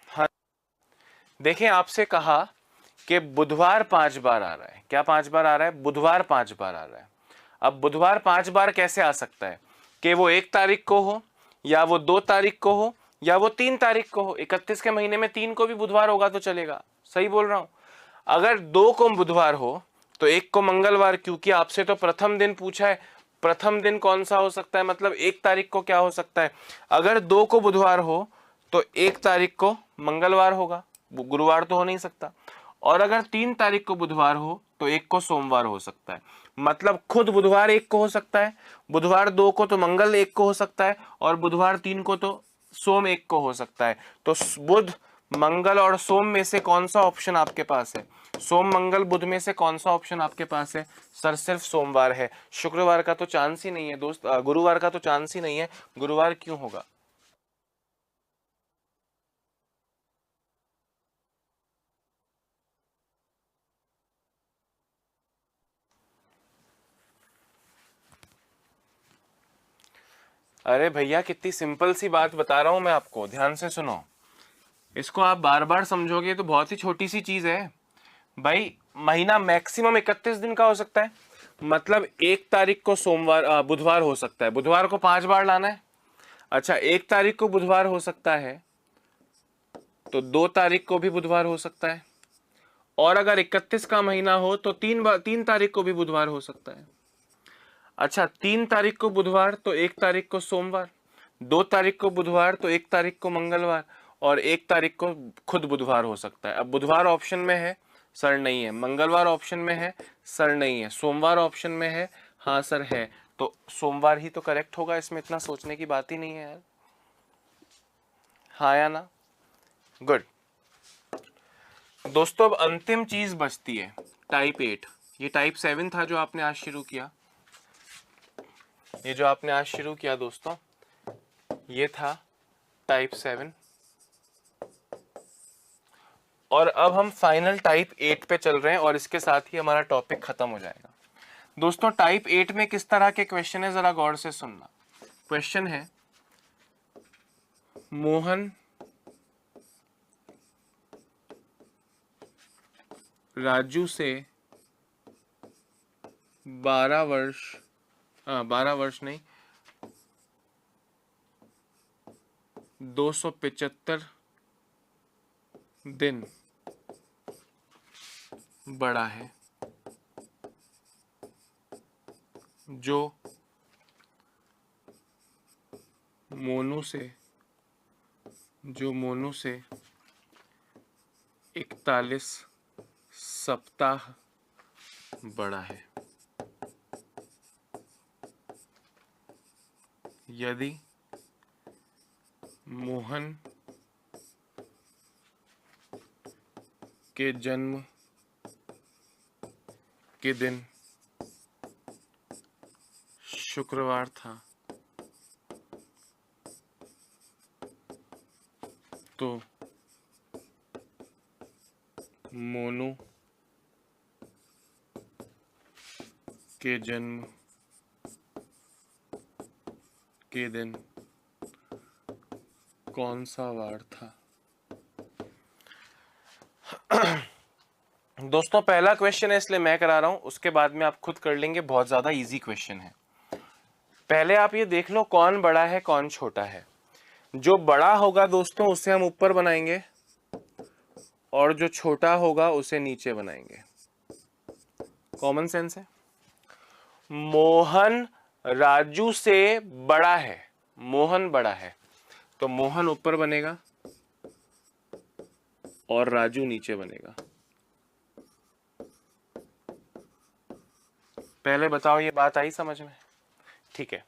हाँ, देखें आपसे कहा कि बुधवार 5 बार आ रहा है। क्या 5 बार आ रहा है? बुधवार 5 बार आ रहा है। अब बुधवार 5 बार कैसे आ सकता है? कि वो 1 तारीख को हो, या वो 2 तारीख को हो, या वो 3 तारीख को हो। 31 के महीने में 3 को भी बुधवार होगा तो चलेगा। सही बोल रहा हूं। अगर 2 को बुधवार हो तो 1 को मंगलवार, क्योंकि आपसे तो प्रथम दिन पूछा है। प्रथम दिन कौन सा हो सकता है, मतलब 1 तारीख को क्या हो सकता है? अगर 2 को बुधवार हो तो 1 तारीख को मंगलवार होगा, गुरुवार तो हो नहीं सकता। और अगर 3 तारीख को बुधवार हो तो 1 को सोमवार हो सकता है। मतलब खुद बुधवार 1 को हो सकता है, बुधवार 2 को तो मंगल 1 को हो सकता है, और बुधवार 3 को तो सोम 1 को हो सकता है। तो बुध, मंगल और सोम में से कौन सा ऑप्शन आपके पास है? सोम, मंगल, बुध में से कौन सा ऑप्शन आपके पास है? सर सिर्फ सोमवार है। शुक्रवार का तो चांस ही नहीं है दोस्त, गुरुवार का तो चांस ही नहीं है। गुरुवार क्यों होगा? अरे भैया, कितनी सिंपल सी बात बता रहा हूं मैं आपको, ध्यान से सुनो। इसको आप बार बार समझोगे तो बहुत ही छोटी सी चीज है भाई। महीना मैक्सिमम 31 दिन का हो सकता है। मतलब 1 तारीख को सोमवार, बुधवार हो सकता है। बुधवार को 5 बार लाना है। अच्छा, 1 तारीख को बुधवार हो सकता है तो 2 तारीख को भी बुधवार हो सकता है, और अगर 31 का महीना हो तो 3 तारीख को भी बुधवार हो सकता है। अच्छा, 3 तारीख को बुधवार तो 1 तारीख को सोमवार, 2 तारीख को बुधवार तो 1 तारीख को मंगलवार, और 1 तारीख को खुद बुधवार हो सकता है। अब बुधवार ऑप्शन में है सर, नहीं है। मंगलवार ऑप्शन में है सर, नहीं है। सोमवार ऑप्शन में है, हाँ सर है। तो सोमवार ही तो करेक्ट होगा, इसमें इतना सोचने की बात ही नहीं है यार। हाँ या ना? गुड। दोस्तों अब अंतिम चीज बचती है, टाइप 8। ये टाइप 7 था जो आपने आज शुरू किया। ये जो आपने आज शुरू किया दोस्तों, ये था टाइप 7। और अब हम फाइनल टाइप 8 पे चल रहे हैं और इसके साथ ही हमारा टॉपिक खत्म हो जाएगा। दोस्तों टाइप 8 में किस तरह के क्वेश्चन है जरा गौर से सुनना। क्वेश्चन है मोहन राजू से 12 वर्ष नहीं 275 दिन बड़ा है, जो मोनू से 41 सप्ताह बड़ा है। यदि मोहन के जन्म के दिन शुक्रवार था तो मोनू के जन्म के दिन कौन सा वार था। दोस्तों पहला क्वेश्चन है इसलिए मैं करा रहा हूं, उसके बाद में आप खुद कर लेंगे, बहुत ज्यादा इजी क्वेश्चन है। पहले आप ये देख लो कौन बड़ा है कौन छोटा है। जो बड़ा होगा दोस्तों उसे हम ऊपर बनाएंगे और जो छोटा होगा उसे नीचे बनाएंगे। कॉमन सेंस है। मोहन राजू से बड़ा है, मोहन बड़ा है तो मोहन ऊपर बनेगा और राजू नीचे बनेगा। पहले बताओ ये बात आई समझ में? ठीक है।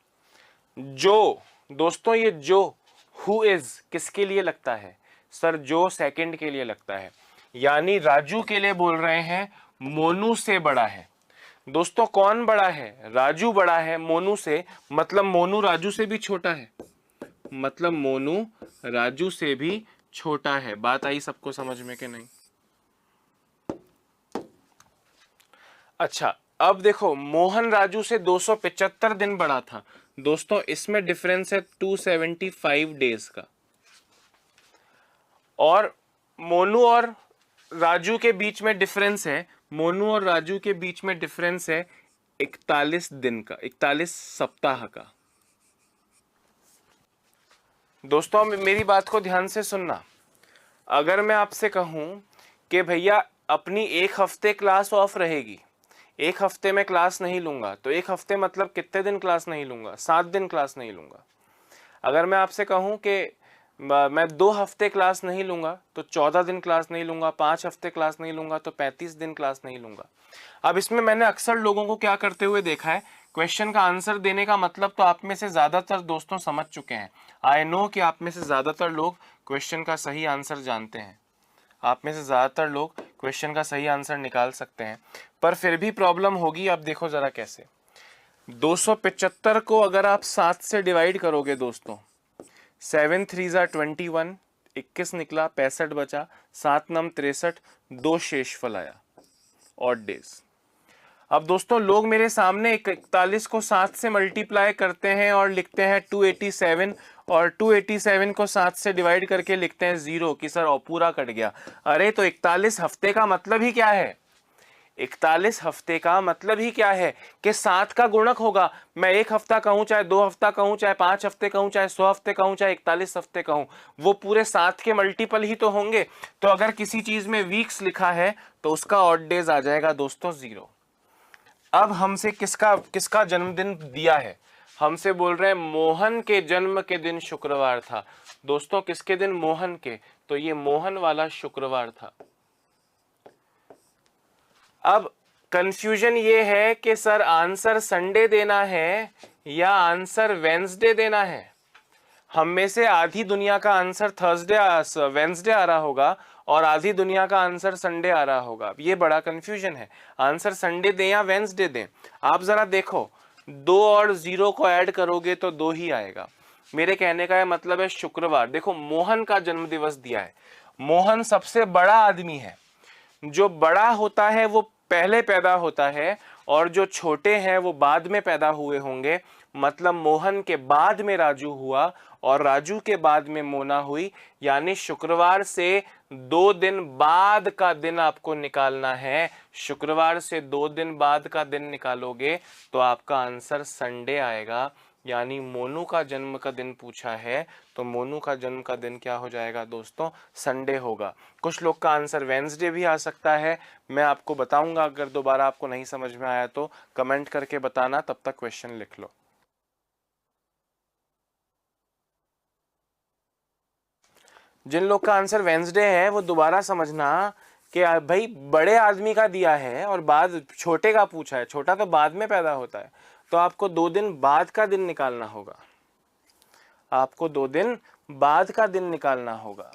जो दोस्तों ये जो हु इज किसके लिए लगता है? सर जो सेकंड के लिए लगता है, यानी राजू के लिए बोल रहे हैं मोनू से बड़ा है। दोस्तों कौन बड़ा है? राजू बड़ा है मोनू से, मतलब मोनू राजू से भी छोटा है, मतलब मोनू राजू से भी छोटा है। बात आई सबको समझ में कि नहीं? अच्छा अब देखो मोहन राजू से 275 दिन बड़ा था। दोस्तों इसमें डिफरेंस है 275 डेज का, और मोनू और राजू के बीच में डिफरेंस है, मोनू और राजू के बीच में डिफरेंस है 41 दिन का, 41 सप्ताह का। दोस्तों मेरी बात को ध्यान से सुनना। अगर मैं आपसे कहूं कि भैया अपनी एक हफ्ते क्लास ऑफ रहेगी, एक हफ्ते में क्लास नहीं लूंगा, तो एक हफ्ते मतलब कितने दिन क्लास नहीं लूंगा? 7 दिन क्लास नहीं लूंगा। अगर मैं आपसे कहूं कि मैं 2 हफ्ते क्लास नहीं लूंगा तो 14 दिन क्लास नहीं लूंगा, 5 हफ्ते क्लास नहीं लूंगा तो 35 दिन क्लास नहीं लूंगा। अब इसमें मैंने अक्सर लोगों को क्या करते हुए देखा है, क्वेश्चन का आंसर देने का मतलब तो आप में से ज्यादातर दोस्तों समझ चुके हैं। आई नो कि आप में से ज्यादातर लोग क्वेश्चन का सही आंसर जानते हैं, आप में से ज्यादातर लोग क्वेश्चन का सही आंसर निकाल सकते हैं, पर फिर भी प्रॉब्लम होगी। अब देखो जरा कैसे। 275 को अगर आप 7 से डिवाइड करोगे दोस्तों, 7 3 21, 21 निकला, 65 बचा, 7 9 63, 2 शेषफल आया, ऑड डेज। अब दोस्तों लोग मेरे सामने 41 को 7 से मल्टीप्लाई करते हैं और लिखते हैं 287, और 287 को 7 से डिवाइड करके लिखते हैं 0 कि सर पूरा कट गया। अरे तो 41 हफ्ते का मतलब ही क्या है? 41 हफ्ते का मतलब ही क्या है कि 7 का गुणक होगा। मैं 1 हफ्ता कहूं, चाहे 2 हफ्ता कहूं, चाहे 5 हफ्ते कहूं, चाहे 100 हफ्ते कहूं, चाहे 41 हफ्ते कहूं, वो पूरे 7 के मल्टीपल ही तो होंगे। तो अगर किसी चीज में वीक्स लिखा है तो उसका ऑड डेज आ जाएगा दोस्तों 0। अब हमसे किसका जन्मदिन दिया है? हमसे बोल रहे हैं मोहन के जन्म के दिन शुक्रवार था। दोस्तों किसके दिन? मोहन के, तो ये मोहन वाला शुक्रवार था। अब कंफ्यूजन ये है कि सर आंसर संडे देना है या आंसर वेंसडे देना है। हम में से आधी दुनिया का आंसर वेंसडे आ रहा होगा और आधी दुनिया का आंसर संडे आ रहा होगा। ये बड़ा कंफ्यूजन है, आंसर संडे दें या वेंसडे दें। आप जरा देखो 2 और 0 को ऐड करोगे तो 2 ही आएगा। मेरे कहने का मतलब है शुक्रवार। देखो मोहन का जन्म दिवस दिया है मोहन सबसे बड़ा आदमी है। जो बड़ा होता है वो पहले पैदा होता है और जो छोटे हैं वो बाद में पैदा हुए होंगे। मतलब मोहन के बाद में राजू हुआ और राजू के बाद में मोना हुई। यानी शुक्रवार से 2 दिन बाद का दिन आपको निकालना है। शुक्रवार से 2 दिन बाद का दिन निकालोगे तो आपका आंसर संडे आएगा। यानी मोनू का जन्म का दिन पूछा है तो मोनू का जन्म का दिन क्या हो जाएगा दोस्तों, संडे होगा। कुछ लोग का आंसर वेंसडे भी आ सकता है, मैं आपको बताऊंगा। अगर दोबारा आपको नहीं समझ में आया तो कमेंट करके बताना, तब तक क्वेश्चन लिख लो। जिन लोग का आंसर वेंसडे है वो दोबारा समझना कि भाई बड़े आदमी का दिया है और बाद छोटे का पूछा है, छोटा तो बाद में पैदा होता है, तो आपको 2 दिन बाद का दिन निकालना होगा। आपको 2 दिन बाद का दिन निकालना होगा।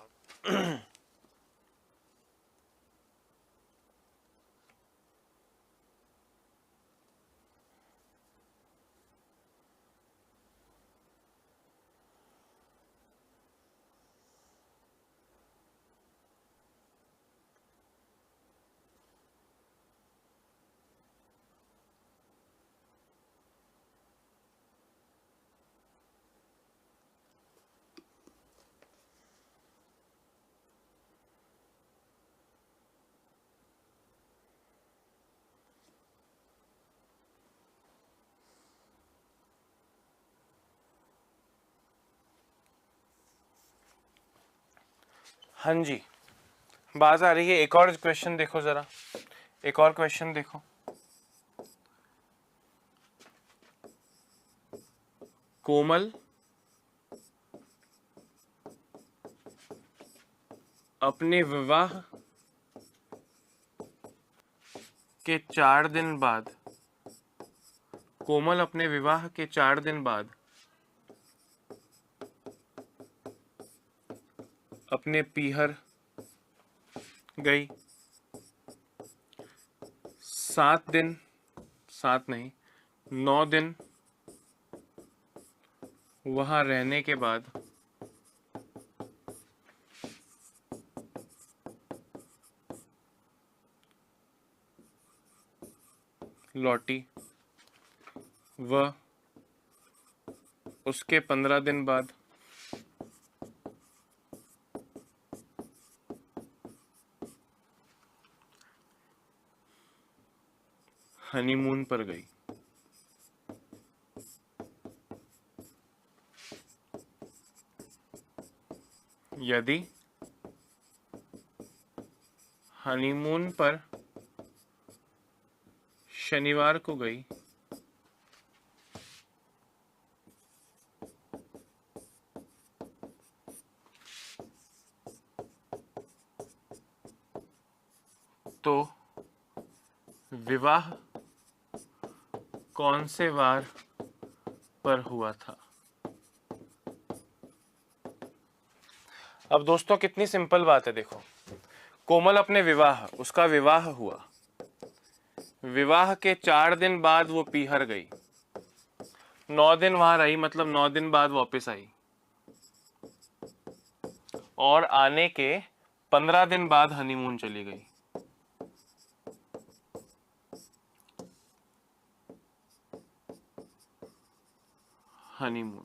हाँ जी, बात आ रही है। एक और क्वेश्चन देखो जरा, एक और क्वेश्चन देखो। कोमल अपने विवाह के 4 दिन बाद, कोमल अपने विवाह के 4 दिन बाद अपने पीहर गई। 7 दिन, 7 नहीं 9 दिन वहां रहने के बाद लौटी। वह उसके 15 दिन बाद हनीमून पर गई। यदि हनीमून पर शनिवार को गई तो विवाह कौन से वार पर हुआ था। अब दोस्तों कितनी सिंपल बात है, देखो कोमल अपने विवाह, उसका विवाह हुआ, विवाह के 4 दिन बाद वो पीहर गई, 9 दिन वहां रही, मतलब 9 दिन बाद वापस आई, और आने के 15 दिन बाद हनीमून चली गई। हनीमून,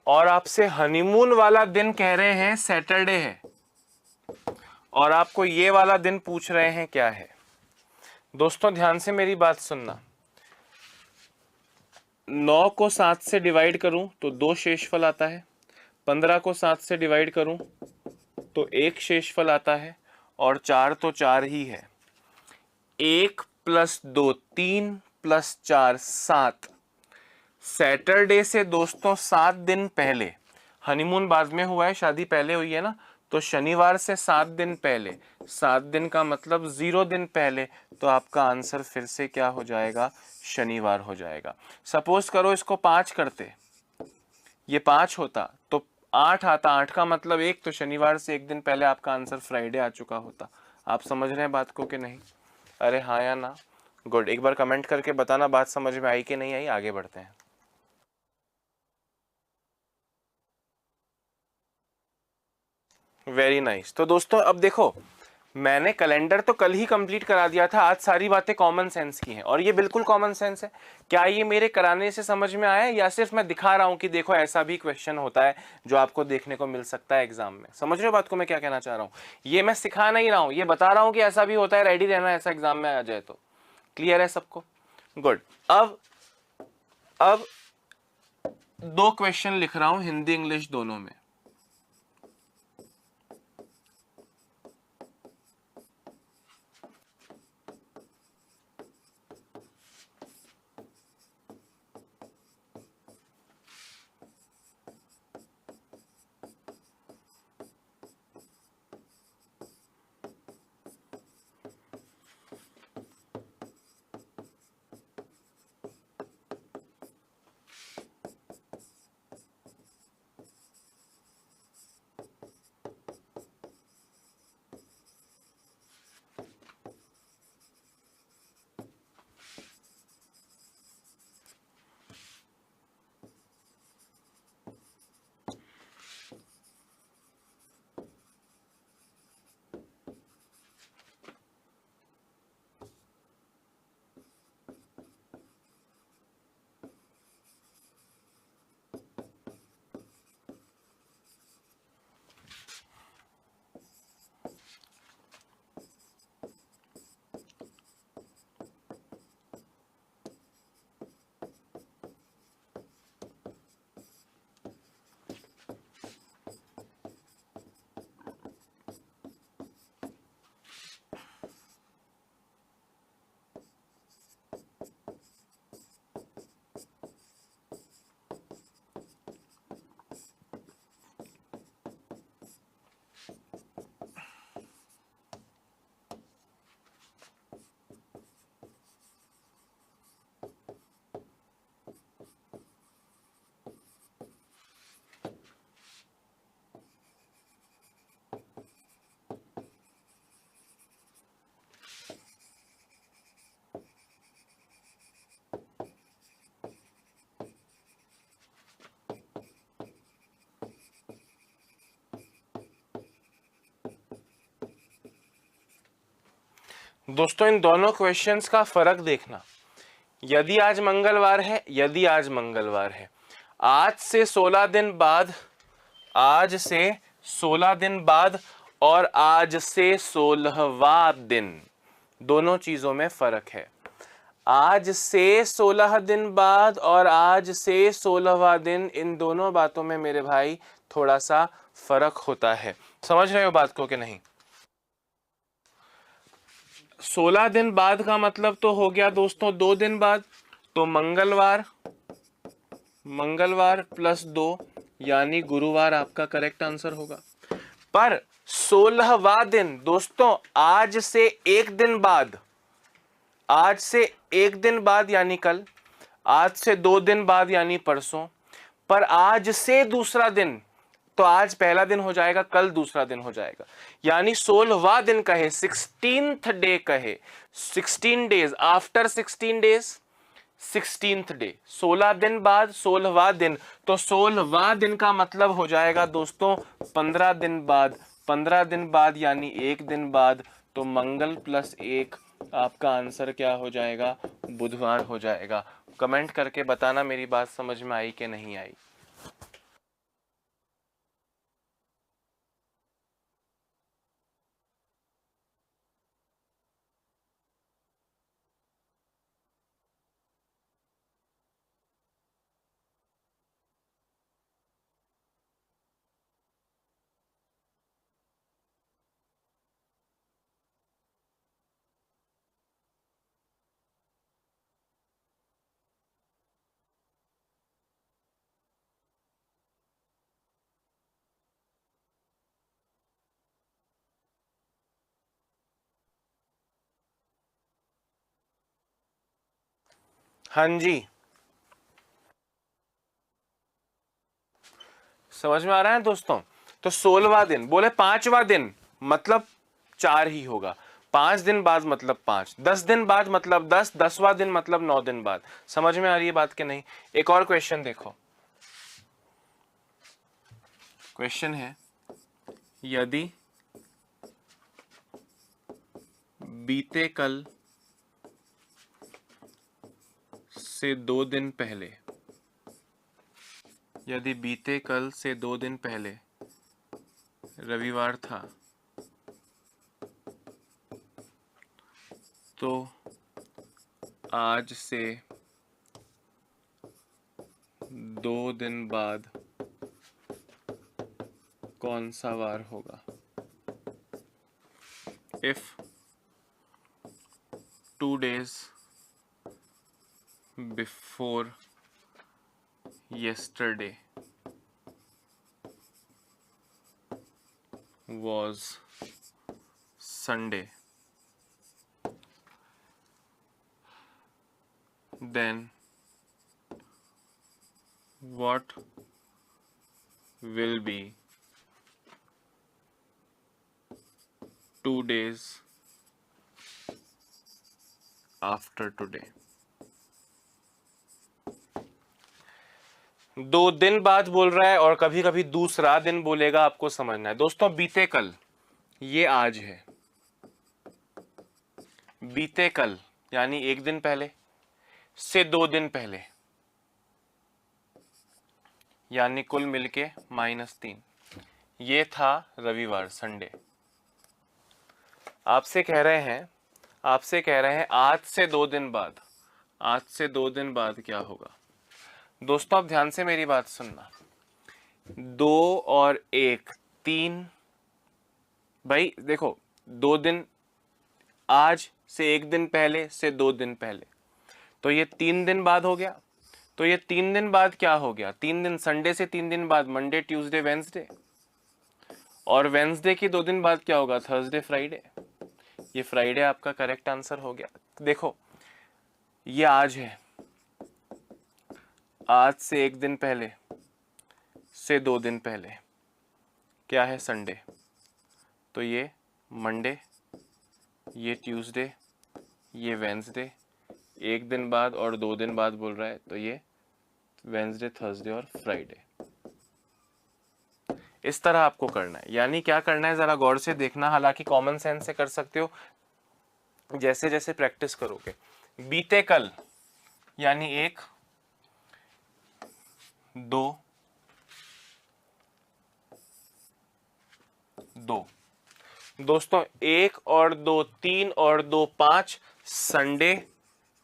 और आपसे हनीमून वाला दिन कह रहे हैं सैटरडे है, और आपको ये वाला दिन पूछ रहे हैं क्या है। दोस्तों ध्यान से मेरी बात सुनना, 9 को 7 से डिवाइड करूं तो 2 शेषफल आता है, 15 को 7 से डिवाइड करूं तो 1 शेषफल आता है, और 4 तो 4 ही है। 1 + 2 3 + 4 7। सैटरडे से दोस्तों 7 दिन पहले, हनीमून बाद में हुआ है, शादी पहले हुई है ना, तो शनिवार से 7 दिन पहले, 7 दिन का मतलब 0 दिन पहले, तो आपका आंसर फिर से क्या हो जाएगा, शनिवार हो जाएगा। सपोज करो इसको 5 करते, ये 5 होता तो 8 आता, 8 का मतलब 1, तो शनिवार से 1 दिन पहले आपका आंसर फ्राइडे आ चुका होता। आप समझ रहे हैं बात को कि नहीं? अरे हाँ या ना? गुड, एक बार कमेंट करके बताना बात समझ में आई कि नहीं आई। आगे बढ़ते हैं। Very nice. तो दोस्तों अब देखो, मैंने कैलेंडर तो कल ही कंप्लीट करा दिया था, आज सारी बातें कॉमन सेंस की हैं और ये बिल्कुल कॉमन सेंस है। क्या ये मेरे कराने से समझ में आया या सिर्फ मैं दिखा रहा हूं कि देखो ऐसा भी क्वेश्चन होता है जो आपको देखने को मिल सकता है एग्जाम में? समझ रहे हो बात को मैं क्या कहना चाह रहा हूं? ये मैं सिखा नहीं रहा हूं, ये बता रहा हूं कि ऐसा भी होता है, रेडी रहना ऐसा एग्जाम में आ जाए तो। क्लियर है सबको? गुड। अब 2 क्वेश्चन लिख रहा हूं, हिंदी इंग्लिश दोनों में। दोस्तों इन दोनों क्वेश्चंस का फर्क देखना। यदि आज मंगलवार है, आज से 16 दिन बाद, आज से 16 दिन बाद और आज से 16वां दिन, दोनों चीजों में फर्क है। आज से 16 दिन बाद और आज से 16वां दिन, इन दोनों बातों में मेरे भाई थोड़ा सा फर्क होता है। समझ रहे हो बात को कि नहीं? 16 दिन बाद का मतलब तो हो गया दोस्तों 2 दिन बाद, तो मंगलवार प्लस 2 यानी गुरुवार आपका करेक्ट आंसर होगा। पर 16वां दिन दोस्तों आज से 1 दिन बाद, आज से 1 दिन बाद यानी कल, आज से 2 दिन बाद यानी परसों, पर आज से दूसरा दिन, तो आज पहला दिन हो जाएगा, कल दूसरा दिन हो जाएगा, यानी 16वां दिन कहे, 16th डे कहे, 16 days after 16 days, 16th day, 16 दिन बाद 16वां दिन, तो 16वां दिन का मतलब हो जाएगा दोस्तों 15 दिन बाद, 15 दिन बाद यानी 1 दिन बाद, तो मंगल प्लस 1 आपका आंसर क्या हो जाएगा? बुधवार हो जाएगा। कमेंट करके बताना मेरी बात समझ में आई कि नहीं आई। हाँ जी, समझ में आ रहा है दोस्तों? तो 16वां दिन बोले 5वां दिन मतलब 4 ही होगा, 5 दिन बाद मतलब 5, 10 दिन बाद मतलब 10, 10वां दिन मतलब 9 दिन बाद। समझ में आ रही है बात कि नहीं? एक और क्वेश्चन देखो, क्वेश्चन है यदि बीते कल से 2 दिन पहले, यदि बीते कल से 2 दिन पहले रविवार था, तो आज से 2 दिन बाद कौन सा वार होगा? If 2 days before yesterday was Sunday, then what will be 2 days after today? 2 दिन बाद बोल रहा है और कभी कभी दूसरा दिन बोलेगा, आपको समझना है दोस्तों। बीते कल, ये आज है। बीते कल यानी 1 दिन पहले से 2 दिन पहले, यानी कुल मिलके -3। ये था रविवार, संडे। आपसे कह रहे हैं आज से 2 दिन बाद, आज से 2 दिन बाद क्या होगा? दोस्तों आप ध्यान से मेरी बात सुनना। 2 और 1 3, भाई देखो 2 दिन, आज से 1 दिन पहले से 2 दिन पहले, तो ये 3 दिन बाद हो गया। तो ये 3 दिन बाद क्या हो गया? 3 दिन, संडे से 3 दिन बाद मंडे, ट्यूसडे, वेंसडे, और वेंसडे की 2 दिन बाद क्या होगा? Thursday, Friday. ये फ्राइडे आपका करेक्ट आंसर हो गया। देखो ये आज है, आज से 1 दिन पहले से 2 दिन पहले क्या है? संडे। तो ये मंडे, ये ट्यूसडे, ये वेंसडे। 1 दिन बाद और 2 दिन बाद बोल रहा है, तो ये वेंसडे, थर्सडे और फ्राइडे। इस तरह आपको करना है। यानी क्या करना है जरा गौर से देखना, हालांकि कॉमन सेंस से कर सकते हो जैसे जैसे प्रैक्टिस करोगे। बीते कल यानी 1 2 2, दोस्तों 1 और 2 3 और 2 5, संडे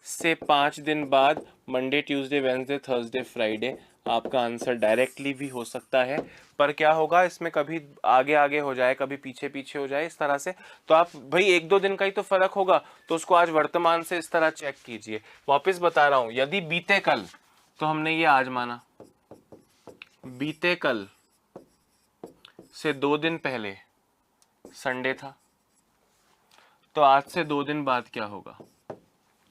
से 5 दिन बाद Monday, Tuesday, Wednesday, Thursday, Friday. आपका आंसर डायरेक्टली भी हो सकता है, पर क्या होगा इसमें, कभी आगे आगे हो जाए, कभी पीछे पीछे हो जाए, इस तरह से। तो आप भाई 1-2 दिन का ही तो फर्क होगा, तो उसको आज वर्तमान से इस तरह चेक कीजिए। वापस बता रहा हूं, यदि बीते कल, तो हमने ये आज माना, बीते कल से 2 दिन पहले संडे था, तो आज से 2 दिन बाद क्या होगा?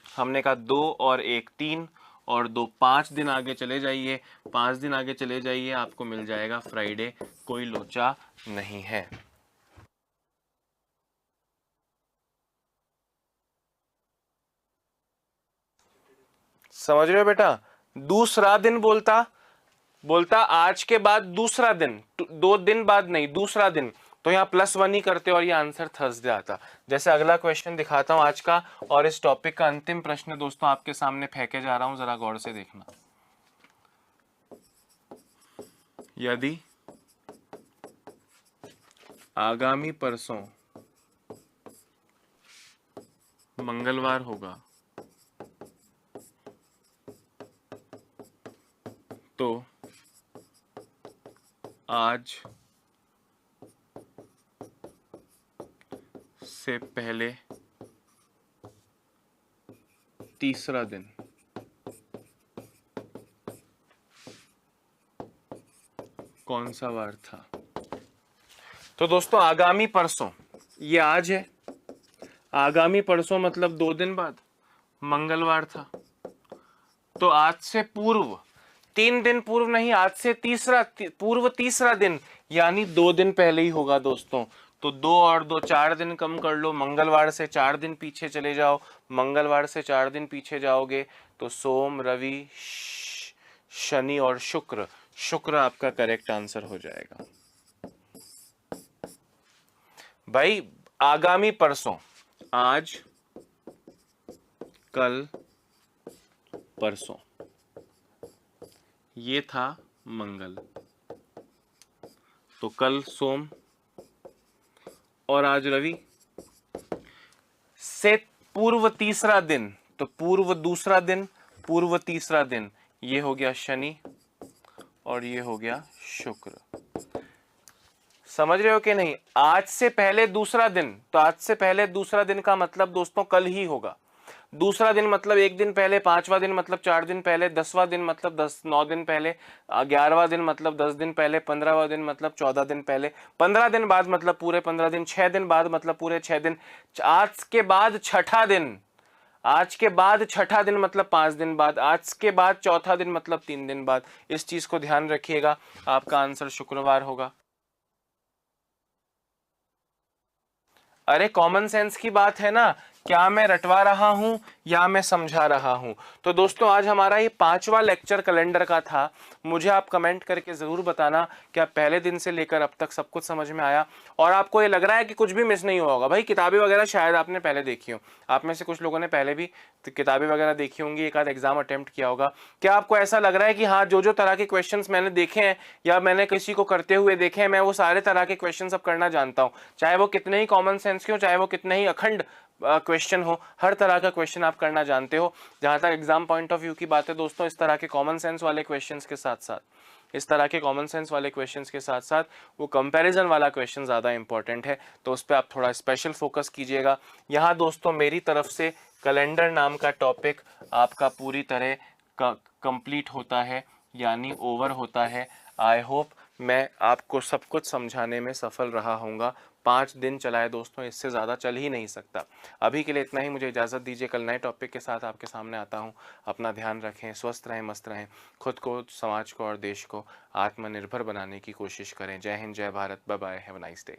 हमने कहा 2 और 1 3 और 2 5 दिन आगे चले जाइए, 5 दिन आगे चले जाइए, आपको मिल जाएगा फ्राइडे। कोई लोचा नहीं है। समझ रहे हो बेटा? दूसरा दिन बोलता आज के बाद दूसरा दिन, 2 दिन बाद नहीं, दूसरा दिन। तो यहाँ +1 ही करते और ये आंसर थर्सडे आता। जैसे अगला क्वेश्चन दिखाता हूं आज का, और इस टॉपिक का अंतिम प्रश्न दोस्तों आपके सामने फेंके जा रहा हूं, जरा गौर से देखना। यदि आगामी परसों मंगलवार होगा, तो आज से पहले तीसरा दिन कौन सा वार था? तो दोस्तों आगामी परसों, ये आज है, आगामी परसों मतलब 2 दिन बाद मंगलवार था। तो आज से पूर्व 3 दिन पूर्व नहीं, आज से पूर्व तीसरा दिन, यानी 2 दिन पहले ही होगा दोस्तों। तो 2 और 2 4 दिन कम कर लो, मंगलवार से 4 दिन पीछे चले जाओ, मंगलवार से 4 दिन पीछे जाओगे तो सोम, रवि, शनि और शुक्र। शुक्र आपका करेक्ट आंसर हो जाएगा। भाई आगामी परसों, आज कल परसों, ये था मंगल, तो कल सोम और आज रवि से पूर्व तीसरा दिन, तो पूर्व दूसरा दिन, पूर्व तीसरा दिन, ये हो गया शनि और ये हो गया शुक्र। समझ रहे हो कि नहीं? आज से पहले दूसरा दिन, तो आज से पहले दूसरा दिन का मतलब दोस्तों कल ही होगा। दूसरा दिन मतलब एक दिन पहले, पांचवा दिन मतलब 4 दिन पहले, 10वां दिन मतलब 9 दिन पहले, 11वां दिन मतलब 10 दिन पहले, 15वां दिन मतलब 14 दिन पहले, 15 दिन बाद मतलब पूरे 15 दिन, 6 दिन बाद मतलब पूरे 6 दिन, आज के बाद छठा दिन, आज के बाद छठा दिन मतलब 5 दिन बाद, आज के बाद चौथा दिन मतलब 3 दिन बाद। इस चीज को ध्यान रखिएगा, आपका आंसर शुक्रवार होगा। अरे कॉमन सेंस की बात है ना, क्या मैं रटवा रहा हूं या मैं समझा रहा हूं? तो दोस्तों आज हमारा ये 5वां लेक्चर कैलेंडर का था। मुझे आप कमेंट करके जरूर बताना क्या पहले दिन से लेकर अब तक सब कुछ समझ में आया, और आपको ये लग रहा है कि कुछ भी मिस नहीं हुआ होगा। भाई किताबें वगैरह शायद आपने पहले देखी हो, आप में से कुछ लोगों ने पहले भी किताबें वगैरह देखी होंगी, एक आध एग्जाम अटेम्प्ट किया होगा। क्या आपको ऐसा लग रहा है कि हाँ जो जो तरह के क्वेश्चन मैंने देखे हैं या मैंने किसी को करते हुए देखे हैं, मैं वो सारे तरह के क्वेश्चन अब करना जानता हूँ, चाहे वो कितने ही कॉमन सेंस के हो, चाहे वो कितने ही अखंड क्वेश्चन हो, हर तरह का क्वेश्चन आप करना जानते हो। जहां तक एग्जाम पॉइंट ऑफ व्यू की बात है दोस्तों, इस तरह के कॉमन सेंस वाले क्वेश्चंस के साथ साथ, इस तरह के कॉमन सेंस वाले क्वेश्चंस के साथ साथ वो कंपैरिजन वाला क्वेश्चन ज़्यादा इंपॉर्टेंट है, तो उस पर आप थोड़ा स्पेशल फोकस कीजिएगा। यहाँ दोस्तों मेरी तरफ से कैलेंडर नाम का टॉपिक आपका पूरी तरह कंप्लीट होता है, यानी ओवर होता है। आई होप मैं आपको सब कुछ समझाने में सफल रहा होऊंगा। 5 दिन चला है दोस्तों, इससे ज़्यादा चल ही नहीं सकता। अभी के लिए इतना ही, मुझे इजाज़त दीजिए, कल नए टॉपिक के साथ आपके सामने आता हूँ। अपना ध्यान रखें, स्वस्थ रहें, मस्त रहें, खुद को, समाज को और देश को आत्मनिर्भर बनाने की कोशिश करें। जय हिंद, जय Bharat, bye bye, have a nice day.